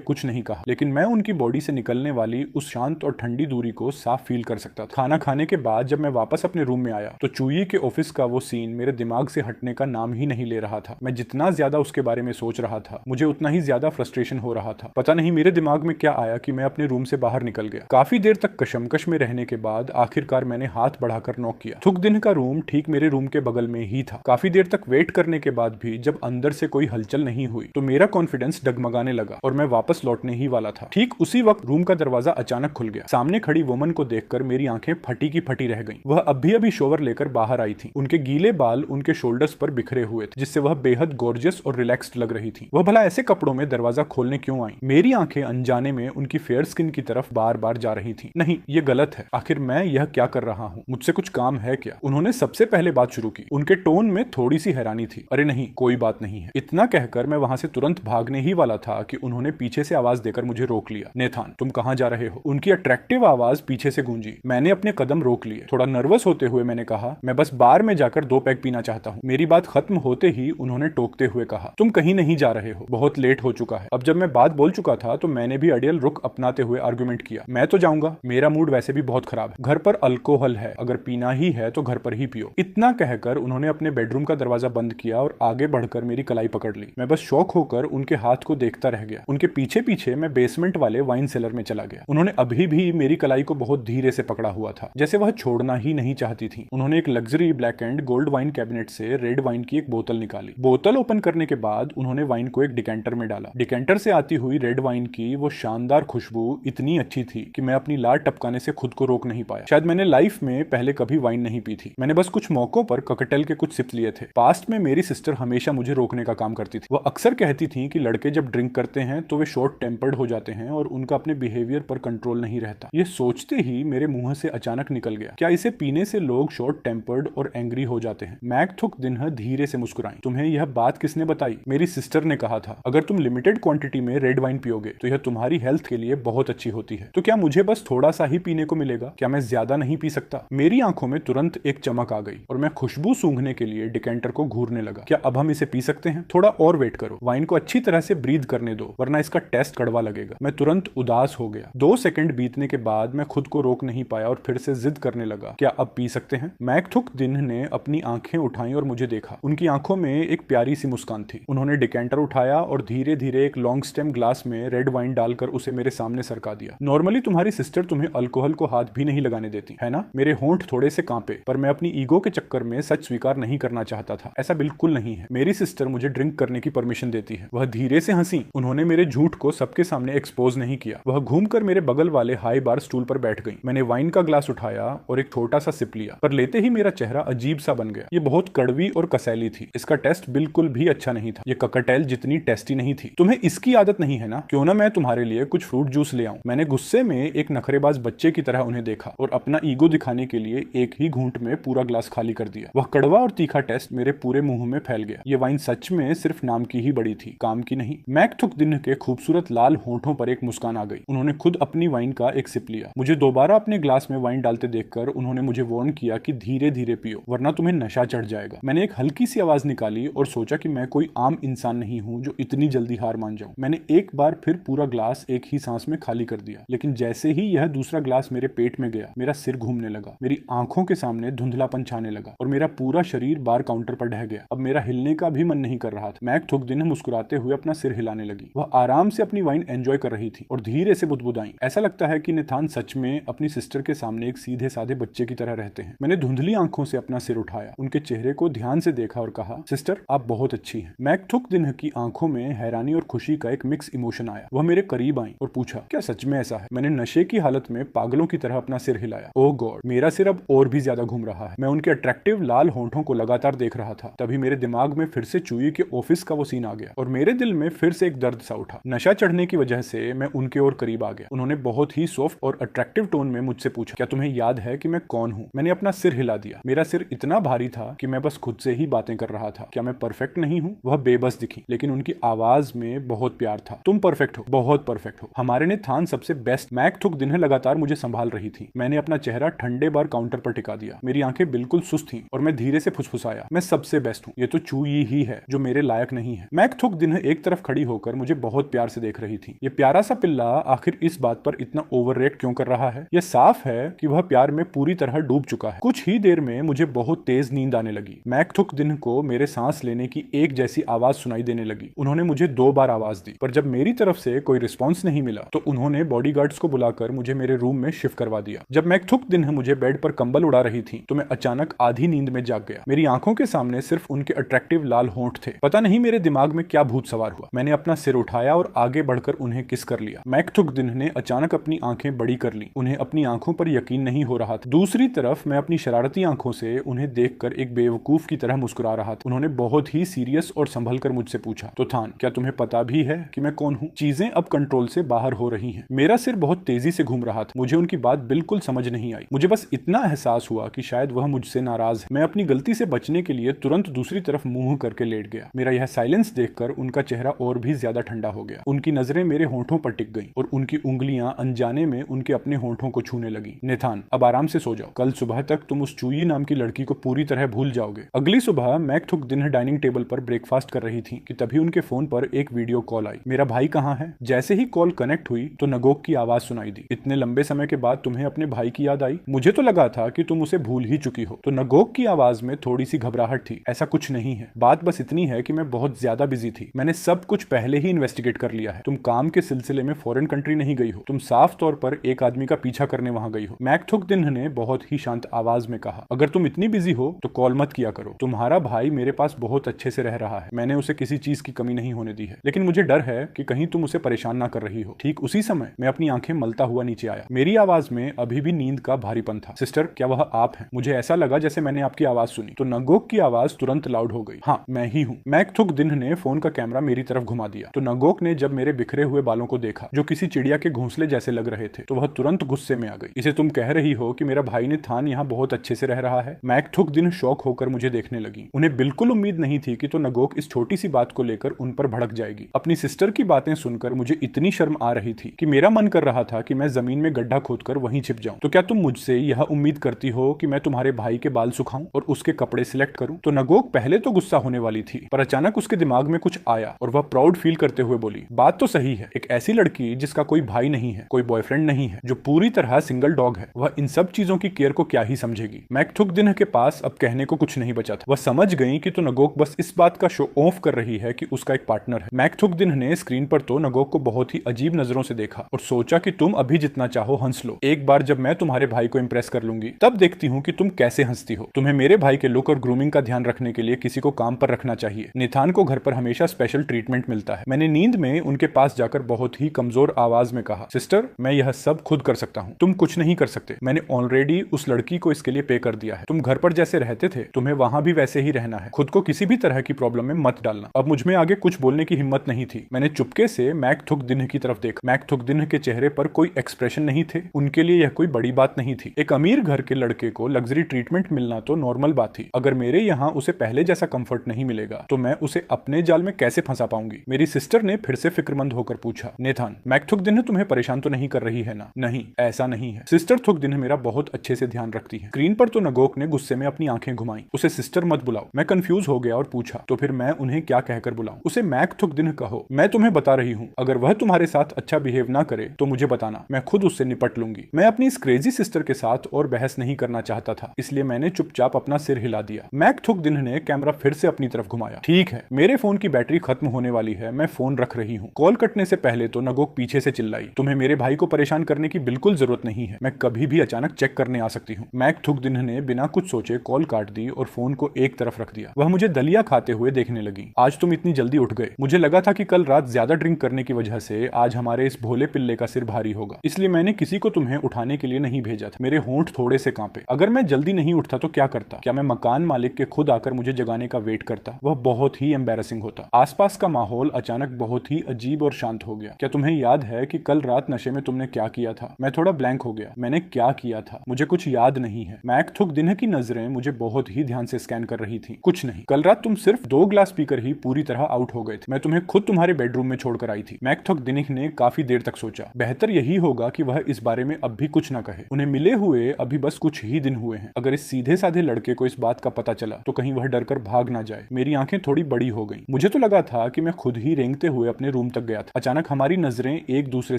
कुछ नहीं कहा, लेकिन मैं उनकी बॉडी से निकलने वाली उस शांत और ठंडी दूरी को साफ फील कर सकता था। खाना खाने के बाद जब मैं वापस अपने रूम में आया तो चुई के ऑफिस का वो सीन मेरे दिमाग से हटने का नाम ही नहीं ले रहा था। मैं जितना ज्यादा उसके बारे में सोच रहा था, मुझे उतना ही ज्यादा फ्रस्ट्रेशन हो रहा था। पता नहीं मेरे दिमाग में क्या आया कि मैं अपने रूम से बाहर निकल गया। काफी देर तक कशमकश में रहने के बाद आखिरकार मैंने हाथ बढ़ाकर नॉक किया। थुक दिन का रूम ठीक मेरे रूम के बगल में ही था। काफी देर तक वेट करने के बाद भी जब अंदर से कोई हलचल नहीं हुई तो मेरा कॉन्फिडेंस डगमगाने लगा और मैं वापस लौटने ही वाला था। ठीक उसी वक्त रूम का दरवाजा अचानक खुल गया। सामने खड़ी वुमन को देखकर मेरी आंखें फटी की फटी रह गईं। वह अभी शोवर लेकर बाहर आई थी। उनके गीले बाल उनके शोल्डर्स पर बिखरे हुए थे, जिससे वह बेहद गॉर्जियस और रिलैक्स्ड लग रही थी। वह भला ऐसे कपड़ों में दरवाजा खोलने क्यों आई? मेरी आंखें अनजाने में उनकी फेयर स्किन की तरफ बार बार जा रही थी। नहीं, ये गलत है। आखिर मैं यह क्या कर रहा हूँ? मुझसे कुछ काम है क्या? उन्होंने सबसे पहले बात शुरू की। उनके टोन में थोड़ी सी हैरानी थी। अरे नहीं, कोई बात नहीं है। इतना कहकर मैं वहां से तुरंत भागने ही वाला था कि उन्होंने पीछे से आवाज देकर मुझे रोक लिया। नेथान, तुम कहां जा रहे हो? उनकी अट्रैक्टिव आवाज पीछे से गूंजी। मैंने अपने कदम रोक लिए। थोड़ा नर्वस होते हुए मैंने कहा, मैं बस बार में जाकर 2 पैग पीना चाहता हूँ। मेरी बात खत्म होते ही उन्होंने टोकते हुए कहा, तुम कहीं नहीं जा रहे हो, बहुत लेट हो चुका है। अब जब मैं बात बोल चुका था तो मैंने भी अड़ियल रुख अपनाते हुए आर्गुमेंट किया, मैं तो जाऊंगा, मेरा मूड वैसे भी बहुत खराब है। घर पर अल्कोहल है, अगर पीना ही है तो घर पर ही पियो। इतना कहकर उन्होंने अपने बेडरूम का दरवाजा बंद किया और आगे बढ़कर मेरी कलाई पकड़ ली। मैं बस शौक होकर उनके हाथ को देखता रह गया। उनके पीछे पीछे मैं बेसमेंट वाले वाइन सेलर में चला गया। उन्होंने अभी भी मेरी कलाई को बहुत धीरे से पकड़ा हुआ था, जैसे वह छोड़ना ही नहीं चाहती थी। उन्होंने एक luxury black and gold wine cabinet से रेड वाइन की एक बोतल निकाली। बोतल ओपन करने के बाद उन्होंने वाइन को एक डिकेंटर में डाला। डिकेंटर से आती हुई रेड वाइन की वो शानदार खुशबू इतनी अच्छी थी कि मैं अपनी लार टपकाने से खुद को रोक नहीं पाया। शायद मैंने लाइफ में पहले कभी वाइन नहीं पी थी। मैंने बस कुछ मौकों पर कॉकटेल के कुछ सिप लिए थे। पास्ट में मेरी सिस्टर हमेशा मुझे रोकने का काम करती थी। वह अक्सर कहती थी कि लड़के जब ड्रिंक करते हैं तो वे शॉर्ट टेम्पर्ड हो जाते हैं और उनका अपने बिहेवियर पर कंट्रोल नहीं रहता। ये सोचते ही मेरे मुंह से अचानक निकल गया, क्या इसे पीने से लोग शॉर्ट टेम्पर्ड और एंग्री हो जाते हैं? मैक थुक दिनह धीरे से मुस्कुराई। तुम्हें यह बात किसने बताई? मेरी सिस्टर ने कहा था, अगर तुम लिमिटेड क्वांटिटी में रेड वाइन पियोगे तो यह तुम्हारी हेल्थ के लिए बहुत अच्छी होती है। तो क्या मुझे बस थोड़ा सा ही पीने को मिलेगा? क्या मैं ज्यादा नहीं पी सकता? मेरी आंखों में तुरंत एक चमक आ गई और मैं खुशबू सूंघने के लिए डिकेंटर को घूरने लगा। क्या अब हम इसे पी सकते हैं? थोड़ा और वेट करो, वाइन को अच्छी तरह से ब्रीथ करने दो, वरना इसका टेस्ट कड़वा लगेगा। मैं तुरंत उदास हो गया। 2 सेकंड बीतने के बाद मैं खुद को रोक नहीं पाया और फिर से जिद करने लगा, क्या अब पी सकते हैं? मैक थुक दिन ने अपनी आंखें उठाई और मुझे देखा। उनकी आंखों में एक प्यारी सी मुस्कान थी। उन्होंने डिकेंटर उठाया और धीरे धीरे एक लॉन्ग स्टेम ग्लास में रेड वाइन डालकर उसे मेरे सामने सरका दिया। नॉर्मली तुम्हारी सिस्टर तुम्हें अल्कोहल को हाथ भी नहीं लगाने देती है ना? मेरे होंठ थोड़े से कांपे, पर मैं अपनी ईगो के चक्कर में सच स्वीकार नहीं करना चाहता था। ऐसा बिल्कुल नहीं है। मेरी सिस्टर मुझे ड्रिंक करने की परमिशन देती है। वह धीरे से हंसी। उन्होंने मेरे झूठ को सबके सामने एक्सपोज नहीं किया। वह घूमकर मेरे बगल वाले हाई बार स्टूल पर बैठ गई। मैंने वाइन का ग्लास उठाया और एक छोटा सा सिप लिया, पर लेते ही मेरा चेहरा अजीब सा बन गया। ये बहुत कड़वी और कसैली थी। इसका टेस्ट बिल्कुल भी अच्छा नहीं था। ये कॉकटेल जितनी टेस्टी नहीं थी। तुम्हें इसकी आदत नहीं है ना? क्यों ना मैं तुम्हारे लिए कुछ फ्रूट जूस ले आऊं? मैंने गुस्से में एक नखरेबाज बच्चे की तरह उन्हें देखा और अपना ईगो दिखाने के लिए एक ही घूंट में पूरा ग्लास खाली कर दिया। वह कड़वा और तीखा टेस्ट मेरे पूरे मुंह में फैल गया। ये वाइन सच में सिर्फ नाम की ही बड़ी थी, काम की नहीं। मैक थुक दिन के खूबसूरत लाल होंठों पर एक मुस्कान आ गई। उन्होंने खुद अपनी वाइन का एक सिप लिया। मुझे दोबारा अपने ग्लास में वाइन डालते देखकर उन्होंने मुझे वार्न किया कि धीरे धीरे पियो, वरना तुम्हें नशा चढ़ जाएगा। मैंने एक हल्की सी आवाज निकाली और सोचा कि मैं कोई आम इंसान नहीं हूं जो इतनी जल्दी हार मान जाऊं। मैंने एक बार फिर पूरा ग्लास एक ही सांस में खाली कर दिया, लेकिन जैसे ही यह दूसरा ग्लास मेरे पेट में गया, मेरा सिर घूमने लगा, मेरी आंखों के सामने धुंधलापन छाने लगा और मेरा पूरा शरीर बार काउंटर पर ढह गया। अब मेरा हिलने का भी मन नहीं कर रहा था। मैक थुक दिन मुस्कुराते हुए अपना सिर हिलाने लगी। वह आराम से अपनी वाइन एंजॉय कर रही थी और धीरे से बुदबुदाई। ऐसा लगता है कि नेथान सच में अपनी सिस्टर के सामने एक सीधे साधे बच्चे की तरह रहते हैं। मैंने धुंधली आंखों से अपना सिर उठाया, उनके चेहरे को ध्यान से देखा और कहा, सिस्टर आप बहुत अच्छी हैं। मैक थुक दिन की आंखों में हैरानी और खुशी का एक मिक्स इमोशन आया। वह मेरे करीब आई और पूछा, क्या सच में ऐसा है? मैंने नशे की हालत में पागलों की तरह अपना सिर हिलाया। ओह गॉड, मेरा सिर अब और भी ज्यादा घूम रहा है। मैं उनके अट्रैक्टिव लाल होंठों को लगातार देख रहा था। तभी मेरे दिमाग में फिर से चुई के ऑफिस का वो सीन आ गया और मेरे दिल में फिर से एक दर्द सा उठा। नशा चढ़ने की वजह से मैं उनके और करीब आ गया। उन्होंने बहुत ही सॉफ्ट और अट्रैक्टिव टोन में मुझसे पूछा, क्या तुम्हें याद है कि मैं कौन हूँ? मैंने अपना सिर हिला दिया। मेरा सिर इतना भारी था कि मैं बस खुद से ही बातें कर रहा था। क्या मैं परफेक्ट नहीं हूँ? वह बेबस दिखी, लेकिन उनकी आवाज में बहुत प्यार था। तुम परफेक्ट हो, बहुत परफेक्ट हो। हमारे नेथान सबसे बेस्ट। मैक थुक दिन लगातार मुझे संभाल रही थी। मैंने अपना चेहरा ठंडे बार काउंटर पर टिका दिया। मेरी आंखें बिल्कुल सुस्त थीं और मैं धीरे से फुसफुसाया, मैं सबसे बेस्ट हूँ। ये ये तो चूई ही है जो मेरे लायक नहीं है। मैक थुक दिन एक तरफ खड़ी होकर मुझे बहुत प्यार से देख रही थी। ये प्यारा सा पिल्ला आखिर इस बात पर इतना ओवर रिएक्ट क्यों कर रहा है? यह साफ है कि वह प्यार में पूरी तरह डूब चुका है। कुछ ही देर में मुझे बहुत तेज नींद आने लगी। मैक थुक दिन को मेरे सांस लेने की एक जैसी आवाज सुनाई देने लगी। उन्होंने मुझे 2 बार आवाज दी, पर जब मेरी तरफ से कोई रिस्पॉन्स नहीं मिला तो उन्होंने बॉडीगार्ड्स को बुलाकर मुझे मेरे रूम में शिफ्ट करवा दिया। जब मैक थुक दिन मुझे बेड पर कंबल उड़ा रही थी तो मैं अचानक आधी नींद में जाग गया। मेरी आंखों के सामने सिर्फ उनके अट्रैक्टिव लाल होंठ थे। पता नहीं मेरे दिमाग में क्या भूत सवार हुआ। मैंने अपना सिर उठाया और आगे बढ़कर उन्हें किस कर लिया। मैक थुक दिन ने अचानक अपनी आंखें बड़ी कर ली। उन्हें अपनी आंखों पर यकीन नहीं हो रहा था। दूसरी तरफ मैं अपनी शरारती आंखों से उन्हें देखकर एक बेवकूफ की तरह मुस्कुरा रहा था। उन्होंने बहुत ही सीरियस और संभल कर मुझसे पूछा, तो थान, क्या तुम्हें पता भी है कि मैं कौन हूँ? चीजें अब कंट्रोल से बाहर हो रही हैं। मेरा सिर बहुत तेजी से घूम रहा था। मुझे उनकी बात बिल्कुल समझ नहीं आई। मुझे बस इतना एहसास हुआ कि शायद वह मुझसे नाराज है। मैं अपनी गलती से बचने के लिए तुरंत दूसरी तरफ मुंह करके लेट गया। मेरा यह साइलेंस देखकर उनका चेहरा और भी ज्यादा ठंडा हो गया। उनकी नजरें मेरे होंठों पर टिक गईं और उनकी उंगलियां अनजाने में उनके अपने होंठों को छूने लगी। नेथान, अब आराम से सो जाओ। कल सुबह तक तुम उस चूई नाम की लड़की को पूरी तरह भूल जाओगे। अगली सुबह मैक थुक दिन डाइनिंग टेबल पर ब्रेकफास्ट कर रही थी कि तभी उनके फोन पर एक वीडियो कॉल आई। मेरा भाई कहाँ है? जैसे ही कॉल कनेक्ट हुई तो नगोक की आवाज सुनाई दी। इतने लंबे समय के बाद तुम्हें अपने भाई की याद आई? मुझे तो लगा था कि तुम उसे भूल ही चुकी हो। तो नगोक की आवाज में थोड़ी सी घबराहट थी। ऐसा कुछ नहीं है, बात बस इतनी है कि मैं बहुत ज्यादा बिजी थी। मैंने सब कुछ पहले ही इन्वेस्टिगेट कर लिया है। तुम काम के सिलसिले में फॉरेन कंट्री नहीं गई हो। तुम साफ तौर पर एक आदमी का पीछा करने वहां गई हो। मैक थुक दिन ने बहुत ही शांत आवाज में कहा, अगर तुम इतनी बिजी हो तो कॉल मत किया करो। तुम्हारा भाई मेरे पास बहुत अच्छे से रह रहा है। मैंने उसे किसी चीज की कमी नहीं होने दी है, लेकिन मुझे डर है कि कहीं तुम उसे परेशान ना कर रही हो। ठीक उसी समय मैं अपनी आंखें मलता हुआ नीचे आया। मेरी आवाज में अभी भी नींद का भारीपन था। सिस्टर, क्या वह आप हैं? मुझे ऐसा लगा जैसे मैंने आपकी आवाज सुनी। तो नगोक की आवाज तुरंत लाउड हो गई। हाँ, मैं ही हूँ। मैक थुक दिन ने फोन का कैमरा मेरी तरफ घुमा दिया। तो नगोक ने जब मेरे बिखरे हुए बालों को देखा जो किसी चिड़िया के घोंसले जैसे लग रहे थे तो वह तुरंत गुस्से में आ गई। इसे तुम कह रही हो कि मेरा भाई ने थान यहाँ बहुत अच्छे से रह रहा है? मैक थुक दिन शौक होकर मुझे देखने लगी। उन्हें बिल्कुल उम्मीद नहीं थी कि तो नगोक इस छोटी सी बात को लेकर उन पर भड़क जाएगी। अपनी सिस्टर की बातें सुनकर मुझे इतनी शर्म आ रही थी कि मेरा मन कर रहा था कि मैं जमीन में गड्ढा खोदकर वहीं छिप जाऊं। तो क्या तुम मुझसे यह उम्मीद करती हो कि मैं तुम्हारे भाई के बाल सुखाऊं और उसके कपड़े सिलेक्ट करूं? तो नगोक पहले तो गुस्सा होने वाली थी, पर अचानक उसके दिमाग में कुछ आया और वह प्राउड फील करते हुए बोली, बात तो सही है। एक ऐसी लड़की जिसका कोई भाई नहीं है, कोई बॉयफ्रेंड नहीं है, जो पूरी तरह सिंगल डॉग है, वह इन सब चीजों की केयर को क्या ही समझेगी? मैक थुक दिन के पास अब कहने को कुछ नहीं बचा था। वह समझ गई कि तो नगोक बस इस बात का शो ऑफ कर रही है कि उसका एक पार्टनर है। मैक थुक दिन ने स्क्रीन पर तो नगोक को बहुत ही अजीब नजरों से देखा और सोचा कि तुम अभी जितना चाहो हंस लो। एक बार जब मैं तुम्हारे भाई को इंप्रेस कर लूंगी तब देखती हूँ कि तुम कैसे हंसती हो। तुम्हें मेरे भाई के लुक और ग्रूमिंग का ध्यान रखने के लिए किसी को काम पर रखना चाहिए। निथान को घर पर हमेशा स्पेशल ट्रीटमेंट मिलता है। मैंने नींद में उनके पास जाकर बहुत ही कमजोर आवाज में कहा, सिस्टर, मैं यह सब खुद कर सकता हूँ। तुम कुछ नहीं कर सकते। मैंने ऑलरेडी उस लड़की को इसके लिए पे कर दिया है। तुम घर पर जैसे रहते थे तुम्हें वहां भी वैसे ही रहना है। खुद को किसी भी तरह की प्रॉब्लम में मत डालना। अब मुझ में आगे कुछ बोलने की हिम्मत नहीं थी। मैंने चुपके से मैक थुक दिन की तरफ देखा। मैक थुक दिन के चेहरे पर कोई एक्सप्रेशन नहीं थे। उनके लिए यह कोई बड़ी बात नहीं थी। एक अमीर घर के लड़के को लग्जरी ट्रीटमेंट मिलना तो नॉर्मल बात थी। अगर मेरे यहाँ उसे पहले जैसा कंफर्ट नहीं मिलेगा तो मैं उसे अपने जाल में कैसे फंसा पाऊंगी? मेरी सिस्टर ने फिर से फिक्रमंद होकर पूछा, नेथान, मैक थुक दिन तुम्हें परेशान तो नहीं कर रही है ना? नहीं, ऐसा नहीं है। सिस्टर थुक दिन मेरा बहुत अच्छे से ध्यान रखती है। स्क्रीन पर तो नगोक ने गुस्से में अपनी आंखें घुमाई। उसे सिस्टर मत बुलाओ। मैं कंफ्यूज हो गया और पूछा, तो फिर मैं उन्हें क्या कहकर बुलाऊं? उसे मैक थुक दिन कहो। मैं तुम्हें बता रही हूँ, अगर वह तुम्हारे साथ अच्छा बिहेव ना करे तो मुझे बताना, मैं खुद उससे निपट लूंगी। मैं अपनी इस क्रेजी सिस्टर के साथ और बहस नहीं करना चाहता था, इसलिए मैंने चुपचाप अपना सिर हिला दिया। मैक थुक दिन ने कैमरा फिर से अपनी तरफ घुमाया। ठीक है, मेरे फोन की बैटरी खत्म होने वाली है, मैं फोन रख रही हूँ। कॉल कटने से पहले तो नगोक पीछे से चिल्लाई, तुम्हें मेरे भाई को परेशान करने की बिल्कुल जरूरत नहीं है। मैं कभी भी अचानक चेक करने आ सकती हूँ। मैक थुक दिन ने बिना कुछ सोचे कॉल काट दी और फोन को एक तरफ रख दिया। वह मुझे दलिया खाते हुए देखने लगी। आज तुम इतनी जल्दी उठ गए। मुझे लगा था कि कल रात ज्यादा ड्रिंक करने की वजह से आज हमारे इस भोले पिल्ले का सिर भारी होगा, इसलिए मैंने किसी को तुम्हें उठाने के लिए नहीं भेजा था। मेरे होंठ थोड़े से कांपे। अगर मैं जल्दी नहीं उठता तो क्या करता? क्या मैं मकान मालिक के खुद आकर मुझे जगाने का वेट करता? वह बहुत ही एम्बैरेसिंग होता। आसपास का माहौल अचानक बहुत ही अजीब और शांत हो गया। क्या तुम्हें याद है कि कल रात नशे में तुमने क्या किया था? मैं थोड़ा ब्लैंक हो गया। मैंने क्या किया था मुझे कुछ याद नहीं है। मैक थुक दिन की नजरें मुझे बहुत ही ध्यान से स्कैन कर रही थी। कुछ नहीं, कल रात तुम सिर्फ 2 ग्लास पीकर ही पूरी तरह आउट हो गए थे। मैं तुम्हें खुद तुम्हारे बेडरूम में छोड़कर आई थी। मैक थुक दिन ने काफी देर तक सोचा। बेहतर यही होगा कि वह इस बारे में अब भी कुछ न कहे। उन्हें मिले हुए अभी बस कुछ ही दिन हुए हैं। अगर इस सीधे साधे लड़के को इस बात का पता चला तो कहीं वह डरकर देखकर भाग ना जाए। मेरी आंखें थोड़ी बड़ी हो गईं। मुझे तो लगा था कि मैं खुद ही रेंगते हुए अपने रूम तक गया था। अचानक हमारी नजरें एक दूसरे